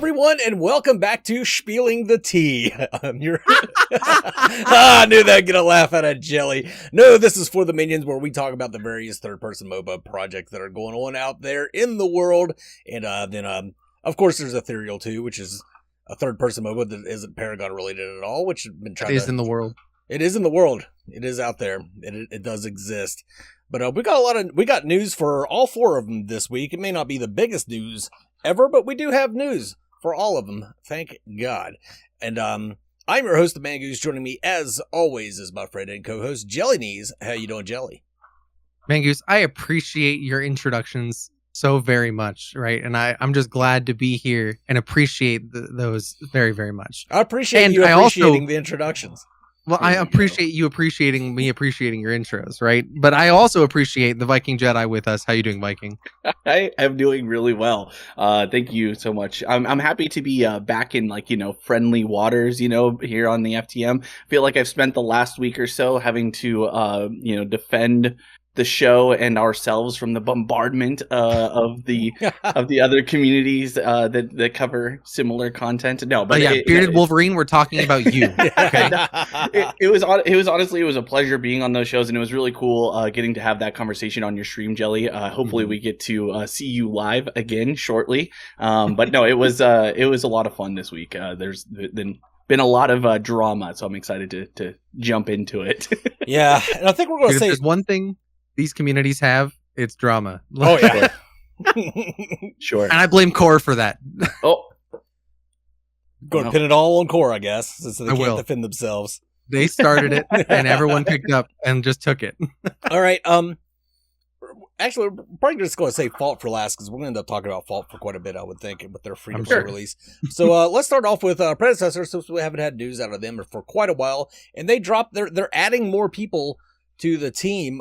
everyone, and welcome back to Spieling the Tea. I knew that'd get a laugh out of Jelly. No, this is for the minions, where we talk about the various third-person MOBA projects that are going on out there in the world. And then, of course, there's Ethereal too, which is a third-person MOBA that isn't Paragon related at all, which has been trying. It is in the world. It is in the world. It is out there. It does exist. But we got news for all four of them this week. It may not be the biggest news ever, but we do have news for all of them. Thank God. And I'm your host, the Man Goose. Joining me, as always, is my friend and co-host, Jelly Knees. How you doing, Jelly? Man Goose, I appreciate your introductions so very much, right? And I'm just glad to be here and appreciate those very, very much. I appreciate you appreciating the introductions. Well, I appreciate you appreciating me appreciating your intros, right? But I also appreciate the Viking Jedi with us. How you doing, Viking? I am doing really well. Thank you so much. I'm happy to be back in friendly waters, here on the FTM. I feel like I've spent the last week or so having to defend the show and ourselves from the bombardment of the other communities that cover similar content. No, but Bearded Wolverine, we're talking about you. Okay, it was honestly a pleasure being on those shows, and it was really cool getting to have that conversation on your stream, Jelly. Hopefully, we get to see you live again shortly. But no, it was a lot of fun this week. There's been a lot of drama, so I'm excited to jump into it. Yeah, and I think we're going to say there's one thing these communities have, it's drama. Oh yeah. Sure. And I blame Core for that. Oh. Go to pin it all on Core, I guess, since they can't defend themselves. They started it and everyone picked up and just took it. All right. Actually, we're probably just going to say Fault for last, because we're going to end up talking about Fault for quite a bit, I would think, with their free-to-play release. So let's start off with Predecessor, since we haven't had news out of them for quite a while, and they're adding more people to the team.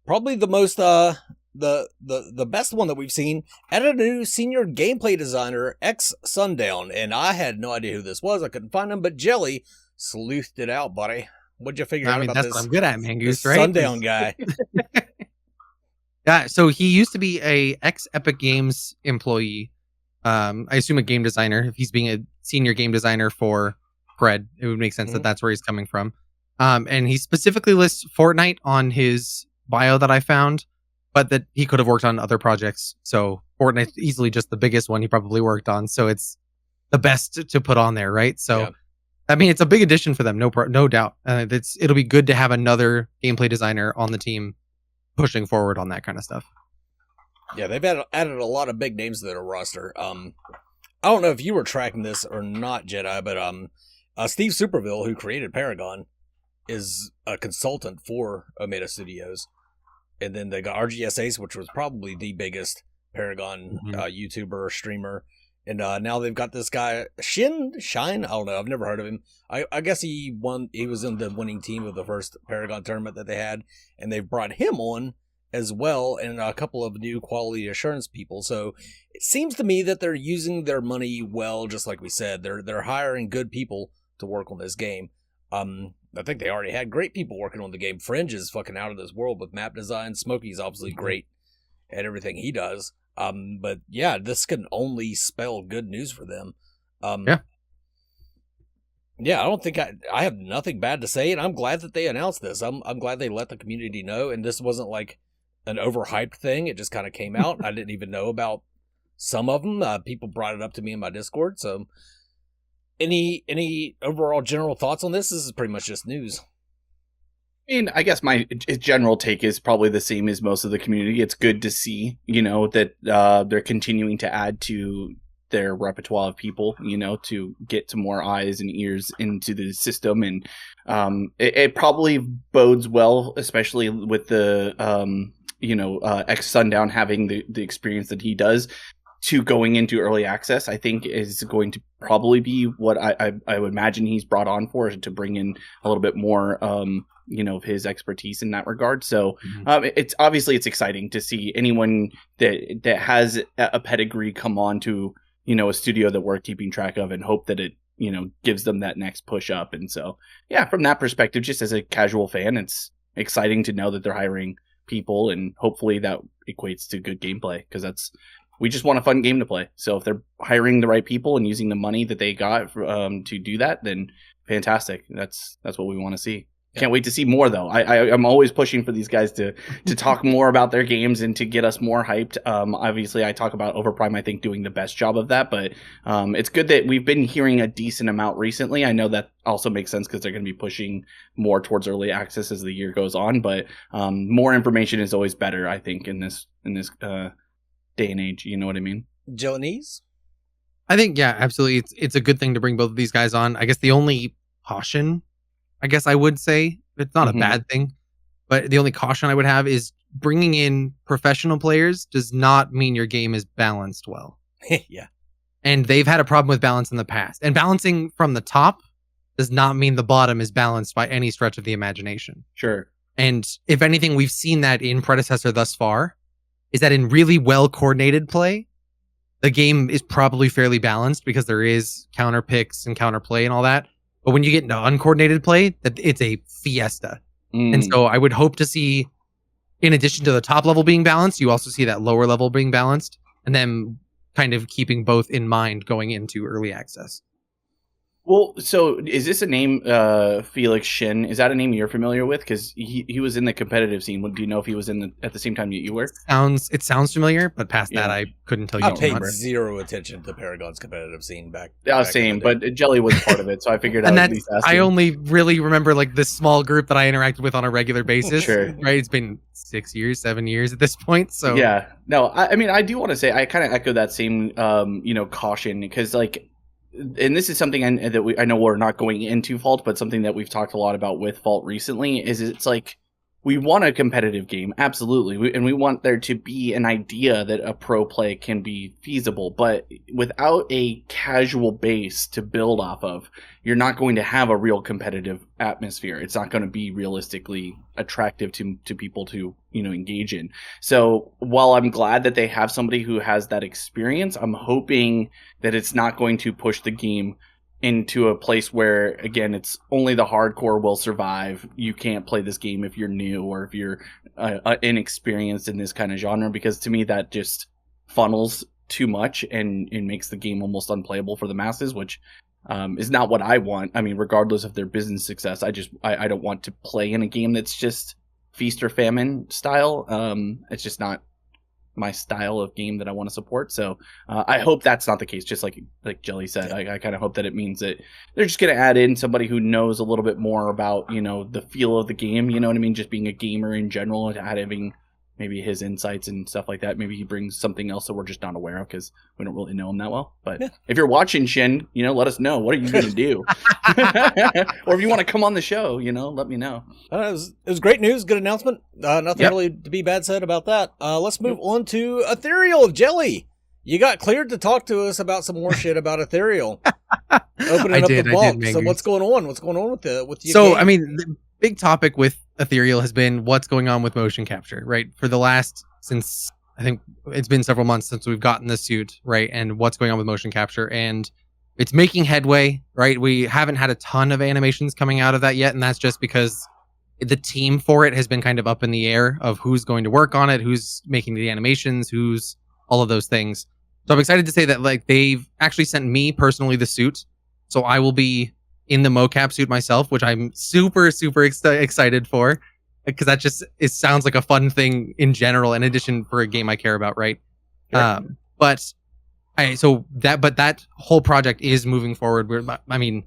Probably the most the best one that we've seen, added a new senior gameplay designer, X Sundown, and I had no idea who this was. I couldn't find him, but Jelly sleuthed it out, buddy. What'd you figure out about that's this? What I'm good at, man, Goose, right? Sundown guy. Yeah, so he used to be a ex Epic Games employee. I assume a game designer. If he's being a senior game designer for Pred, it would make sense that that's where he's coming from. And he specifically lists Fortnite on his bio that I found, but that he could have worked on other projects. So Fortnite's easily just the biggest one he probably worked on. So it's the best to put on there, right? So, yeah. I mean, it's a big addition for them, no doubt. It'll be good to have another gameplay designer on the team pushing forward on that kind of stuff. Yeah, they've added a lot of big names to their roster. I don't know if you were tracking this or not, Jedi, but Steve Superville, who created Paragon, is a consultant for Omega Studios. And then they got RGS Ace, which was probably the biggest Paragon YouTuber, streamer. And now they've got this guy, Shine? I don't know. I've never heard of him. I guess he was in the winning team of the first Paragon tournament that they had. And they've brought him on as well, and a couple of new quality assurance people. So it seems to me that they're using their money well, just like we said. They're hiring good people to work on this game. I think they already had great people working on the game. Fringe is fucking out of this world with map design. Smokey's obviously great at everything he does. But yeah, this can only spell good news for them. Yeah, I don't think I have nothing bad to say, and I'm glad that they announced this. I'm glad they let the community know, and this wasn't like an overhyped thing. It just kind of came out. I didn't even know about some of them. People brought it up to me in my Discord, so... Any overall general thoughts on this? This is pretty much just news. I mean, I guess my general take is probably the same as most of the community. It's good to see, that they're continuing to add to their repertoire of people, to get to more eyes and ears into the system. And it probably bodes well, especially with the, X Sundown having the experience that he does, to going into early access. I think is going to probably be what I would imagine he's brought on for, to bring in a little bit more of his expertise in that regard. So it's exciting to see anyone that has a pedigree come on to a studio that we're keeping track of, and hope that it gives them that next push up. And so from that perspective, just as a casual fan, it's exciting to know that they're hiring people, and hopefully that equates to good gameplay, because that's we just want a fun game to play. So if they're hiring the right people and using the money that they got to do that, then fantastic. That's what we want to see. Can't wait to see more, though. I'm always pushing for these guys to talk more about their games and to get us more hyped. Obviously, I talk about Overprime, I think, doing the best job of that. But it's good that we've been hearing a decent amount recently. I know that also makes sense because they're going to be pushing more towards early access as the year goes on. But more information is always better, I think, in this day and age. You know what I mean? Joanese? I think, yeah, absolutely. It's a good thing to bring both of these guys on. I guess the only caution, I guess I would say, it's not a bad thing, but the only caution I would have is bringing in professional players does not mean your game is balanced well. Yeah. And they've had a problem with balance in the past. And balancing from the top does not mean the bottom is balanced by any stretch of the imagination. Sure. And if anything, we've seen that in Predecessor thus far, is that in really well coordinated play, the game is probably fairly balanced because there is counter picks and counter play and all that. But when you get into uncoordinated play, that it's a fiesta. And so I would hope to see, in addition to the top level being balanced, you also see that lower level being balanced, and then kind of keeping both in mind going into early access. Well, so is this a name, Felix Shin? Is that a name you're familiar with? Because he was in the competitive scene. Do you know if he was at the same time that you were? It sounds familiar, but past that, I couldn't tell you. I paid zero attention to Paragon's competitive scene back. Same, but Jelly was part of it, so I figured out. At least I only really remember like this small group that I interacted with on a regular basis. Sure. Right? It's been 6 years, 7 years at this point. So yeah, no, I mean, I do want to say I kind of echo that same, caution because like. And this is something I know we're not going into Fault, but something that we've talked a lot about with Fault recently is it's like we want a competitive game, absolutely, and we want there to be an idea that a pro play can be feasible, but without a casual base to build off of, you're not going to have a real competitive atmosphere. It's not going to be realistically attractive to people to engage in. So while I'm glad that they have somebody who has that experience, I'm hoping that it's not going to push the game into a place where, again, it's only the hardcore will survive. You can't play this game if you're new or if you're inexperienced in this kind of genre, because to me that just funnels too much and it makes the game almost unplayable for the masses, which is not what I want. I mean, regardless of their business success, I don't want to play in a game that's just feast or famine style. It's just not my style of game that I want to support. So I hope that's not the case. Just like Jelly said, I kind of hope that it means that they're just going to add in somebody who knows a little bit more about, the feel of the game. You know what I mean? Just being a gamer in general, having maybe his insights and stuff like that. Maybe he brings something else that we're just not aware of because we don't really know him that well. But if you're watching, Shin, let us know. What are you going to do? Or if you want to come on the show, let me know. It was great news. Good announcement. Nothing really to be bad said about that. Let's move on to Ethereal. Jelly, you got cleared to talk to us about some more shit about Ethereal. Opening up the vault. So what's going on? What's going on with the So, game? I mean, the big topic with Ethereal has been what's going on with motion capture, right? For the since I think it's been several months since we've gotten the suit, right? And what's going on with motion capture, and it's making headway, right? We haven't had a ton of animations coming out of that yet, and that's just because the team for it has been kind of up in the air of who's going to work on it, who's making the animations, who's all of those things. So I'm excited to say that like they've actually sent me personally the suit, so I will be in the mocap suit myself, which I'm super, super excited for, because that just, it sounds like a fun thing in general, in addition for a game I care about, right? Sure. But that whole project is moving forward. I mean,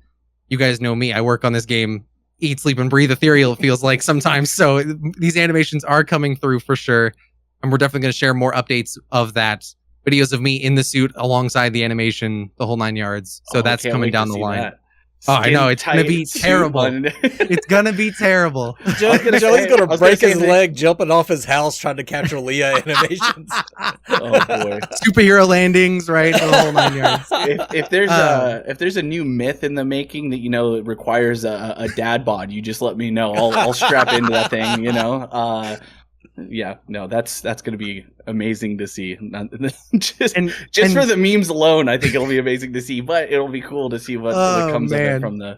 you guys know me. I work on this game, eat, sleep, and breathe Ethereal, it feels like sometimes. So these animations are coming through for sure. And we're definitely going to share more updates of that. Videos of me in the suit alongside the animation, the whole 9 yards. So that's coming down the line. That. Oh, I know. It's going to be terrible. It's going to be terrible. Jelly's going to break his leg jumping off his house trying to capture Leah animations. Oh, boy. Superhero landings, right? The whole 9 yards. If there's a new myth in the making that, it requires a dad bod, you just let me know. I'll strap into that thing, Yeah, no, that's going to be amazing to see. just for the memes alone, I think it'll be amazing to see. But it'll be cool to see what comes of it from the.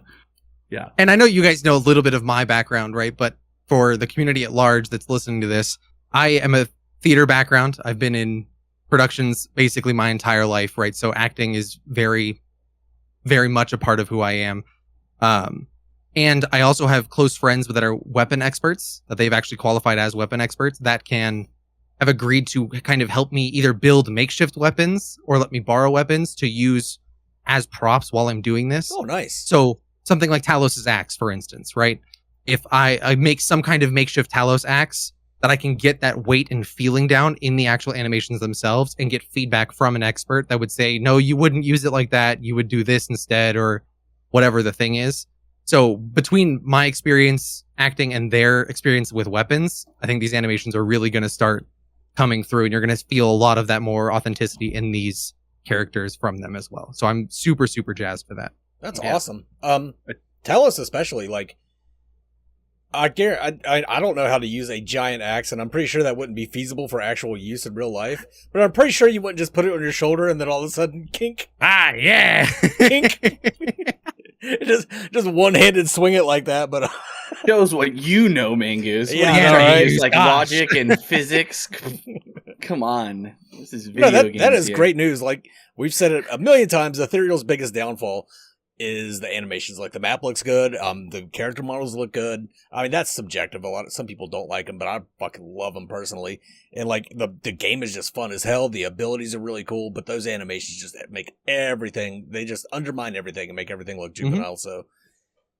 Yeah, and I know you guys know a little bit of my background, right? But for the community at large that's listening to this, I am a theater background. I've been in production's basically my entire life, right? So acting is very, very much a part of who I am. And I also have close friends that are weapon experts, that they've actually qualified as weapon experts, that have agreed to kind of help me either build makeshift weapons or let me borrow weapons to use as props while I'm doing this. Oh, nice. So something like Talos's axe, for instance, right? If I make some kind of makeshift Talos axe, that I can get that weight and feeling down in the actual animations themselves and get feedback from an expert that would say, no, you wouldn't use it like that. You would do this instead, or whatever the thing is. So between my experience acting and their experience with weapons, I think these animations are really going to start coming through, and you're going to feel a lot of that more authenticity in these characters from them as well. So I'm super, super jazzed for that. That's awesome. Talos especially, like, I don't know how to use a giant axe, and I'm pretty sure that wouldn't be feasible for actual use in real life. But I'm pretty sure you wouldn't just put it on your shoulder and then all of a sudden, kink. Ah, yeah. Kink. just one-handed swing it like that, but shows what you know, Mangoose. Yeah, right. Gosh. Like logic and physics. Come on, this is video games. That is great news. Like we've said it a million times, Ethereal's biggest downfall is the animations. Like the map looks good, the character models look good. I mean, that's subjective. Some people don't like them, but I fucking love them personally. And like the game is just fun as hell. The abilities are really cool, but those animations just make everything. They just undermine everything and make everything look juvenile. So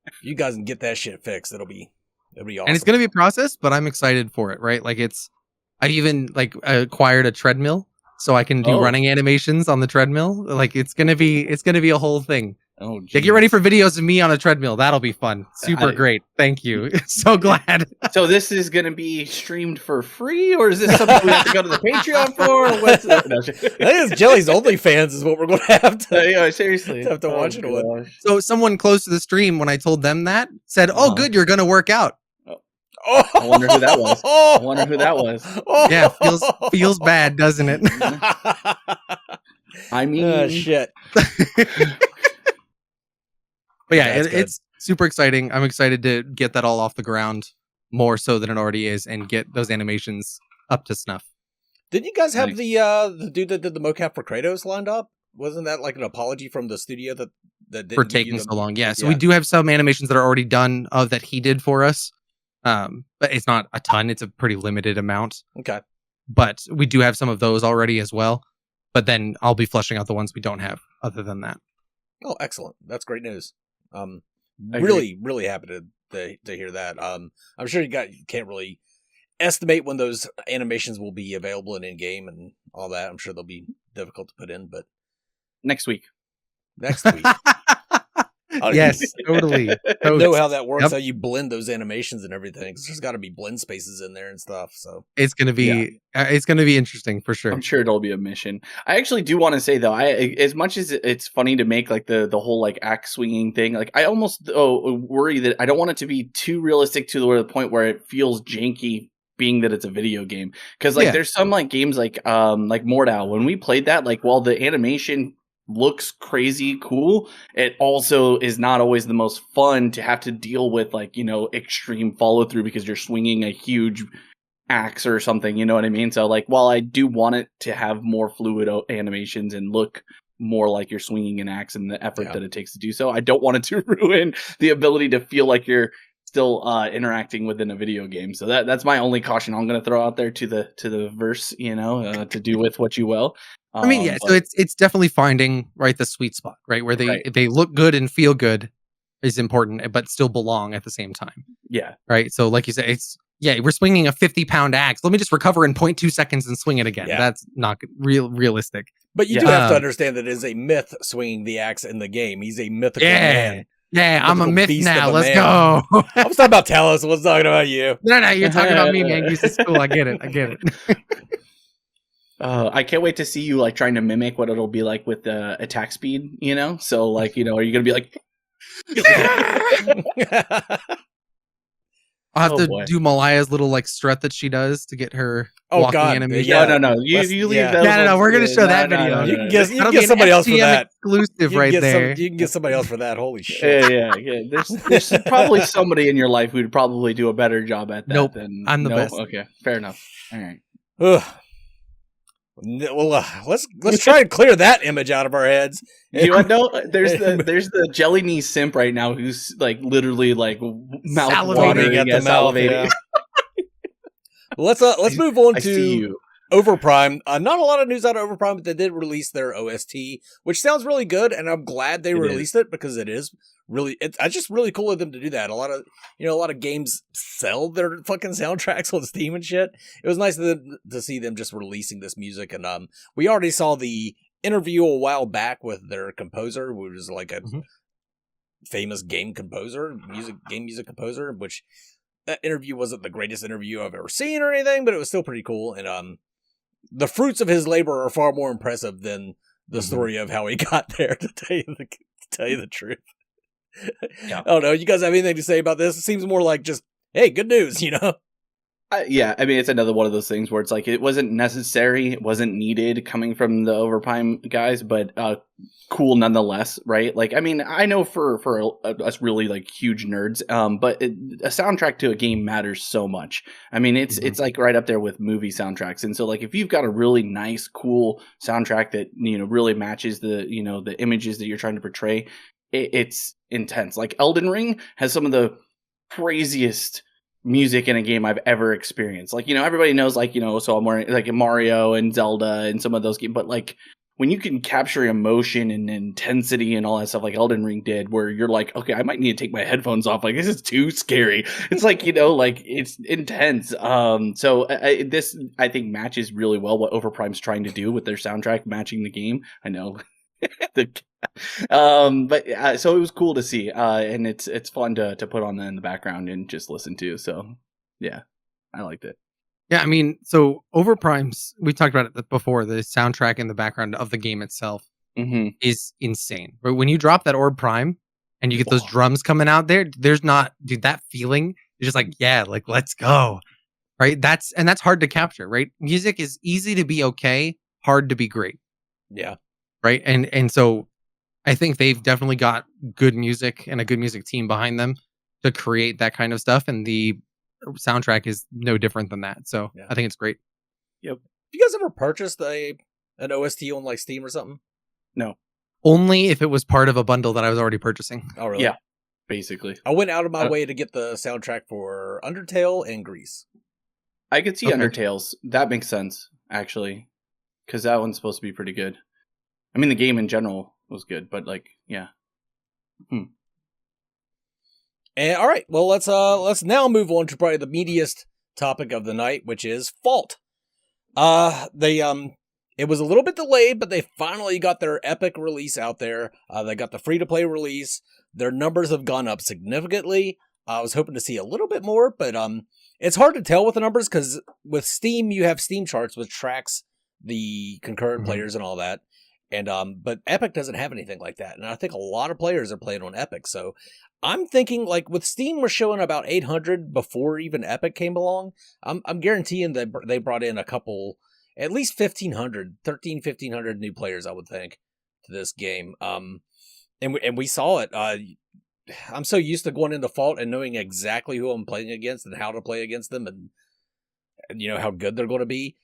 if you guys can get that shit fixed, it'll be awesome. And it's gonna be a process, but I'm excited for it. Right? Like I even like acquired a treadmill, so I can do running animations on the treadmill. Like it's gonna be a whole thing. Oh, yeah, get ready for videos of me on a treadmill. That'll be fun. Super great. Thank you. So glad. So this is going to be streamed for free, or is this something we have to go to the Patreon for? What's I think it's Jelly's OnlyFans is what we're going to have to. Yeah, seriously, have to watch it with. So someone close to the stream, when I told them that, said, "Oh, good, you're going to work out." Oh, I wonder who that was. Yeah, feels bad, doesn't it? I mean, shit. But yeah, it's super exciting. I'm excited to get that all off the ground more so than it already is and get those animations up to snuff. Did you guys have the dude that did the mocap for Kratos lined up? Wasn't that like an apology from the studio that didn't for taking so long? Yeah, so we do have some animations that are already done that he did for us. But it's not a ton. It's a pretty limited amount. Okay. But we do have some of those already as well. But then I'll be fleshing out the ones we don't have other than that. Oh, excellent. That's great news. Really, really happy to hear that. I'm sure you can't really estimate when those animations will be available in game and all that. I'm sure they'll be difficult to put in, but next week. Yes, totally. I know how that works. How you blend those animations and everything. There's got to be blend spaces in there and stuff. So it's gonna be interesting for sure. I'm sure it'll be a mission. I actually do want to say though, as much as it's funny to make like the whole like axe swinging thing, like I almost worry that I don't want it to be too realistic to the point where it feels janky. Being that it's a video game, because like there's some like games like Mordau. When we played that, like while the animation looks crazy cool, it also is not always the most fun to have to deal with, like, you know, extreme follow through because you're swinging a huge axe or something, you know what I mean? So like while I do want it to have more fluid animations and look more like you're swinging an axe and the effort that it takes to do so, I don't want it to ruin the ability to feel like you're still interacting within a video game. So that's my only caution I'm going to throw out there to the verse, you know, to do with what you will. I mean, yeah. So it's definitely finding the sweet spot, right, where they look good and feel good is important, but still belong at the same time. Yeah. Right. So like you said, we're swinging a 50-pound axe. Let me just recover in 0.2 seconds and swing it again. Yeah. That's not realistic. But you do have to understand that it is a myth swinging the axe in the game. He's a mythical man. Yeah, I'm a myth now. Let's go. I was talking about Talos. I was talking about you. No, you're talking about me, man. It's cool. I get it. I can't wait to see you like trying to mimic what it'll be like with the attack speed, you know? So like, you know, are you going to be like... I'll have to do Malaya's little like strut that she does to get her walking animation. No. You leave that. No. We're gonna show that video. You can get somebody else for that. Exclusive there. You can get somebody else for that. Holy shit. Yeah. There's probably somebody in your life who'd probably do a better job at that. Nope. Than I'm the best. Okay, fair enough. All right. Well, Well, let's try and clear that image out of our heads. You know, there's the jelly knee simp right now who's like literally like mouth Salivating watering at the mouth. salivating. Yeah. Let's move on I see to you. Overprime. Not a lot of news out of Overprime, but they did release their OST, which sounds really good, and I'm glad they released it because it is really. It's just really cool of them to do that. A lot of games sell their fucking soundtracks on Steam and shit. It was nice to see them just releasing this music, and we already saw the interview a while back with their composer, who was like a famous game music composer, which that interview wasn't the greatest interview I've ever seen or anything, but it was still pretty cool, and the fruits of his labor are far more impressive than the story of how he got there, to tell you the truth. Yeah. I don't know. You guys have anything to say about this? It seems more like just, hey, good news, you know? Yeah, I mean, it's another one of those things where it's like it wasn't necessary, it wasn't needed coming from the Overprime guys, but cool nonetheless, right? Like, I mean, I know for us really like huge nerds, but a soundtrack to a game matters so much. I mean, it's like right up there with movie soundtracks, and so like if you've got a really nice, cool soundtrack that really matches the the images that you're trying to portray, it's intense. Like Elden Ring has some of the craziest music in a game I've ever experienced. Like, everybody knows, like, so I'm wearing like Mario and Zelda and some of those games, but like when you can capture emotion and intensity and all that stuff like Elden Ring did, where you're like, okay, I might need to take my headphones off. Like, this is too scary. It's like, like it's intense. So this, I think, matches really well what Overprime's trying to do with their soundtrack matching the game. I know. So it was cool to see, and it's fun to put on in the background and just listen to. So yeah, I liked it. Yeah, I mean, so Overprime's, we talked about it before, the soundtrack in the background of the game itself is insane. But when you drop that Orb Prime and you get those drums coming out there's not, dude, that feeling is just like, yeah, like, let's go. Right? That's hard to capture, right? Music is easy to be okay, hard to be great. Yeah. Right? And so I think they've definitely got good music and a good music team behind them to create that kind of stuff, and the soundtrack is no different than that. So yeah. I think it's great. Yep. Have you guys ever purchased an OST on like Steam or something? No. Only if it was part of a bundle that I was already purchasing. Oh, really? Yeah. Basically. I went out of my way to get the soundtrack for Undertale and Grease. I could see Undertale's. That makes sense, actually. Because that one's supposed to be pretty good. I mean, the game in general was good, but like, yeah. And all right, well, let's now move on to probably the meatiest topic of the night, which is Fault. It was a little bit delayed, but they finally got their epic release out there. They got the free-to-play release. Their numbers have gone up significantly. I was hoping to see a little bit more, but it's hard to tell with the numbers because with Steam, you have Steam charts, which tracks the concurrent players and all that. And but Epic doesn't have anything like that, and I think a lot of players are playing on Epic. So I'm thinking, like, with Steam, we're showing about 800 before even Epic came along. I'm guaranteeing that they brought in a couple, at least 1,500 new players, I would think, to this game. And we saw it. I'm so used to going into Fault and knowing exactly who I'm playing against and how to play against them, and how good they're going to be.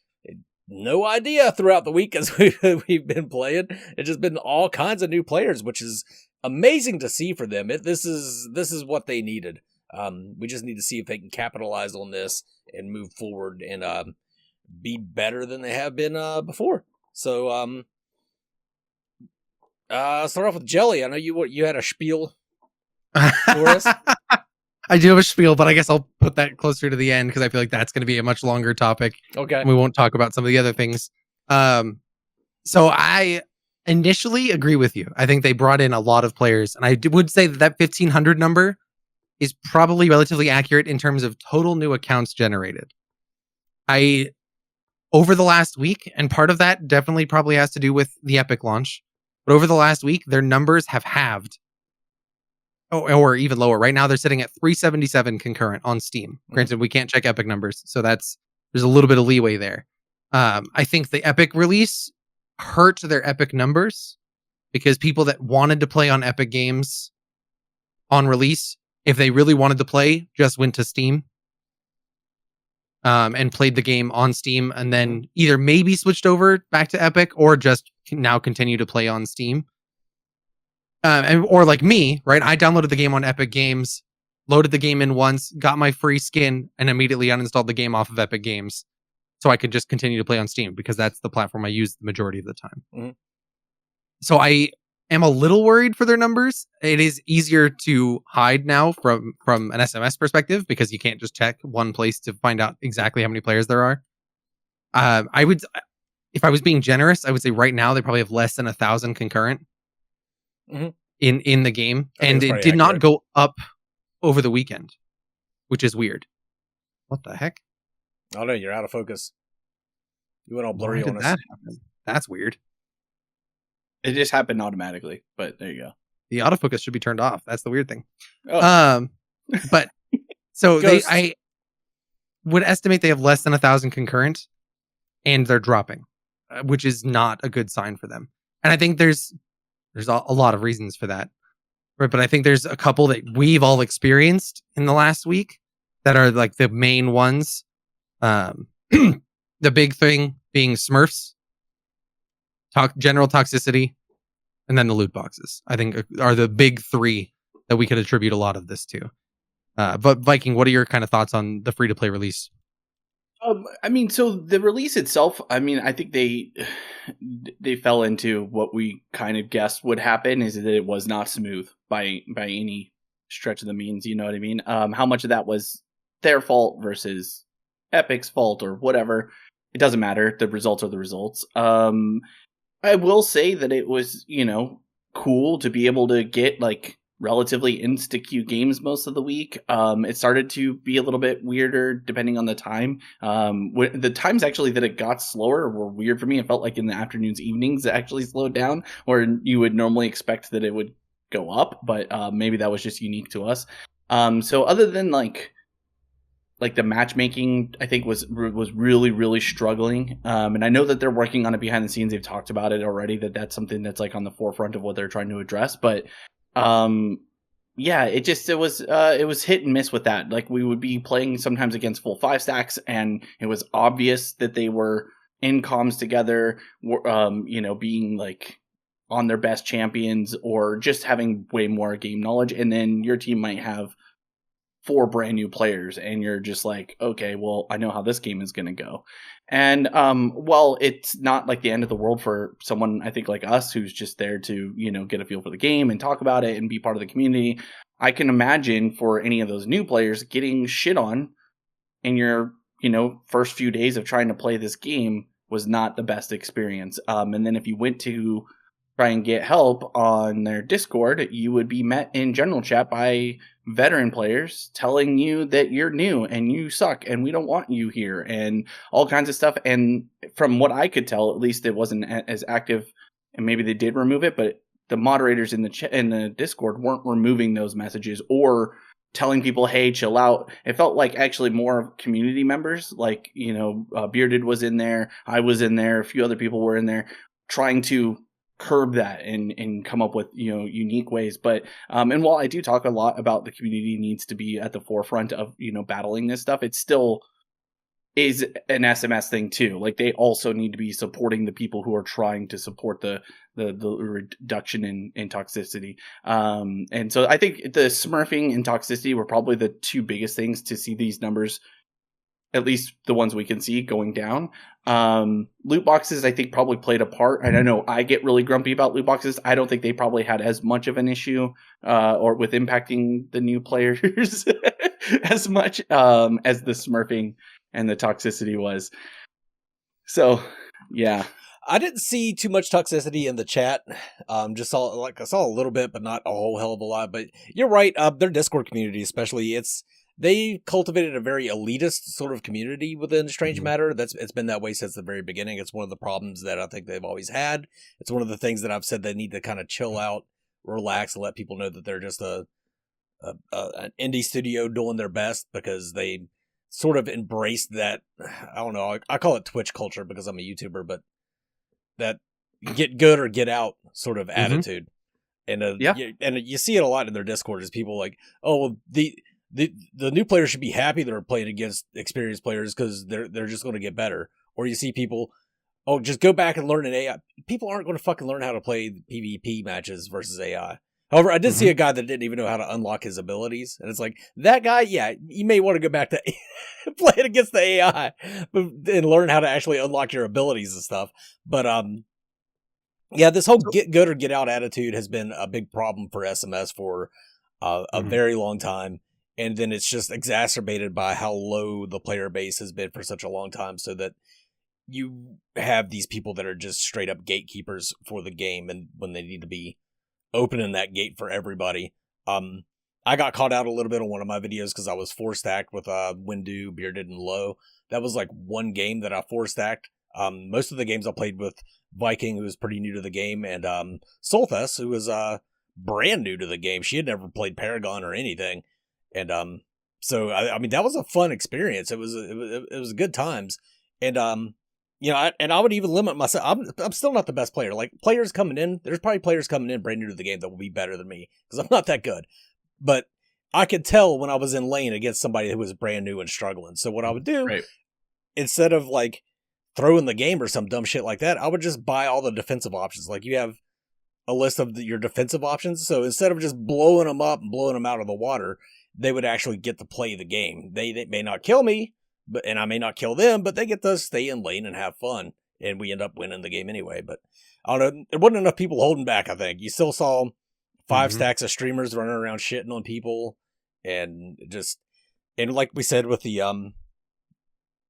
No idea throughout the week as we've been playing. It's just been all kinds of new players, which is amazing to see for them. This is what they needed. We just need to see if they can capitalize on this and move forward and be better than they have been before. So start off with Jelly. I know you had a spiel for us. I do have a spiel, but I guess I'll put that closer to the end because I feel like that's going to be a much longer topic. Okay. We won't talk about some of the other things. So I initially agree with you. I think they brought in a lot of players, and I would say that 1,500 number is probably relatively accurate in terms of total new accounts generated. Over the last week, and part of that definitely probably has to do with the Epic launch, but over the last week, their numbers have halved. Or even lower. Right now, they're sitting at 377 concurrent on Steam. Granted, we can't check Epic numbers, so there's a little bit of leeway there. I think the Epic release hurt their Epic numbers because people that wanted to play on Epic games on release, if they really wanted to play, just went to Steam. and played the game on Steam, and then either maybe switched over back to Epic or just now continue to play on Steam. Or like me, right? I downloaded the game on Epic Games, loaded the game in once, got my free skin, and immediately uninstalled the game off of Epic Games, so I could just continue to play on Steam because that's the platform I use the majority of the time. Mm-hmm. So I am a little worried for their numbers. It is easier to hide now from an SMS perspective because you can't just check one place to find out exactly how many players there are. I would, if I was being generous, I would say right now they probably have less than 1,000 concurrent in the game, and it did not go up over the weekend, which is weird. What the heck? Oh no, you're out of focus. You went all blurry on us. That happen? That's weird. It just happened automatically, but there you go. The autofocus should be turned off. That's the weird thing. Oh. But so I would estimate they have less than 1,000 concurrent, and they're dropping, which is not a good sign for them. And I think there's a lot of reasons for that, right? But I think there's a couple that we've all experienced in the last week that are like the main ones. The big thing being Smurfs, general toxicity, and then the loot boxes, I think are the big three that we could attribute a lot of this to. But Viking, what are your kind of thoughts on the free-to-play release? I mean, so the release itself, I mean, I think they fell into what we kind of guessed would happen, is that it was not smooth by any stretch of the means, you know what I mean? How much of that was their fault versus Epic's fault or whatever, it doesn't matter. The results are the results. I will say that it was, cool to be able to get like relatively insta-queue games most of the week. It started to be a little bit weirder depending on the time. The times actually that it got slower were weird for me. It felt like in the afternoons, evenings, it actually slowed down, where you would normally expect that it would go up, but maybe that was just unique to us. So other than like the matchmaking, I think was really, really struggling. And I know that they're working on it behind the scenes. They've talked about it already, that's something that's like on the forefront of what they're trying to address. But yeah, it was hit and miss with that. Like we would be playing sometimes against full 5 stacks, and it was obvious that they were in comms together, being like on their best champions or just having way more game knowledge. And then your team might have 4 brand new players, and you're just like, okay, well, I know how this game is going to go. And while it's not like the end of the world for someone, I think like us, who's just there to, get a feel for the game and talk about it and be part of the community, I can imagine for any of those new players getting shit on in your, first few days of trying to play this game was not the best experience. And then if you went to try and get help on their Discord, you would be met in general chat by veteran players telling you that you're new and you suck and we don't want you here and all kinds of stuff. And from what I could tell, at least it wasn't as active, and maybe they did remove it, but the moderators in the Discord weren't removing those messages or telling people, hey, chill out. It felt like actually more community members, like, Bearded was in there, I was in there, a few other people were in there trying to curb that and come up with unique ways. But and while I do talk a lot about the community needs to be at the forefront of battling this stuff, it still is an SMS thing too. Like they also need to be supporting the people who are trying to support the reduction in toxicity. And so I think the smurfing and toxicity were probably the 2 biggest things to see these numbers, at least the ones we can see, going down. Loot boxes, I think, probably played a part. And I know I get really grumpy about loot boxes. I don't think they probably had as much of an issue or with impacting the new players as much as the smurfing and the toxicity was. So, yeah. I didn't see too much toxicity in the chat. I saw a little bit, but not a whole hell of a lot. But you're right. Their Discord community, especially, they cultivated a very elitist sort of community within Strange Matter. It's been that way since the very beginning. It's one of the problems that I think they've always had. It's one of the things that I've said they need to kind of chill out, relax, and let people know that they're just an indie studio doing their best, because they sort of embraced that. I don't know. I call it Twitch culture because I'm a YouTuber, but that get good or get out sort of attitude. And and you see it a lot in their Discord, is people like, oh, well, the new players should be happy they're playing against experienced players because they're just going to get better. Or you see people, oh, just go back and learn an AI. People aren't going to fucking learn how to play PvP matches versus AI. However, I did see a guy that didn't even know how to unlock his abilities, and it's like that guy. Yeah, you may want to go back to play it against the AI, and learn how to actually unlock your abilities and stuff. But yeah, this whole get good or get out attitude has been a big problem for SMS for a very long time, and then it's just exacerbated by how low the player base has been for such a long time, so that you have these people that are just straight up gatekeepers for the game, and when they need to be opening that gate for everybody. I got caught out a little bit on one of my videos because I was 4-stacked with Windu, Bearded, and Low. That was like one game that I 4-stacked. Most of the games I played with Viking, who was pretty new to the game, and Solthus, who was brand new to the game. She had never played Paragon or anything, and so I mean that was a fun experience. It was good times, and you know, I would even limit myself. I'm still not the best player. Like players coming in, there's probably players coming in brand new to the game that will be better than me because I'm not that good. But I could tell when I was in lane against somebody who was brand new and struggling. So what I would do, instead of like throwing the game or some dumb shit like that, I would just buy all the defensive options. Like you have a list of your defensive options. So instead of just blowing them up and blowing them out of the water, they would actually get to play the game. They may not kill me, and I may not kill them, but they get to stay in lane and have fun, and we end up winning the game anyway. But I don't know, there wasn't enough people holding back. I think you still saw 5 stacks of streamers running around shitting on people, and like we said with the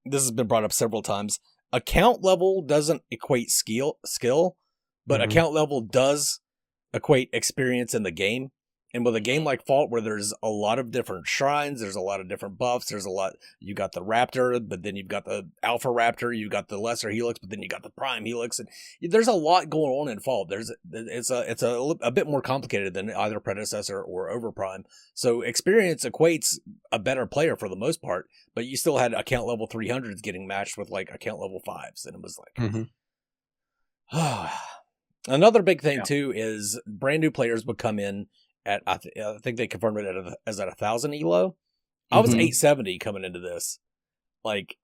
this has been brought up several times. Account level doesn't equate skill, but account level does equate experience in the game. And with a game like Fault, where there's a lot of different shrines, there's a lot of different buffs, you got the Raptor, but then you've got the Alpha Raptor, you got the Lesser Helix, but then you got the Prime Helix, and there's a lot going on in Fault. It's a bit more complicated than either Predecessor or Overprime. So experience equates a better player for the most part, but you still had account level 300s getting matched with like account level 5s, and it was like, Another big thing too is brand new players would come in at I think they confirmed it as at 1,000 elo. I was 870 coming into this, like,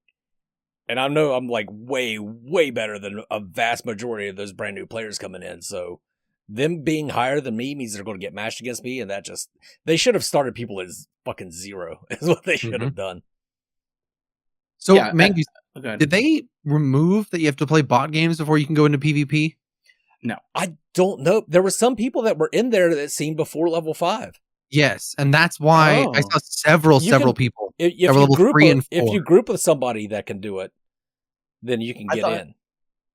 and I know I'm like way better than a vast majority of those brand new players coming in. So them being higher than me means they're going to get matched against me, and they should have started people as fucking 0 is what they should have done. So Mangus, did they remove that you have to play bot games before you can go into PvP? No, I don't know. There were some people that were in there that seemed before level 5. Yes, and that's why I saw several people. If you group with somebody that can do it, then you can get in.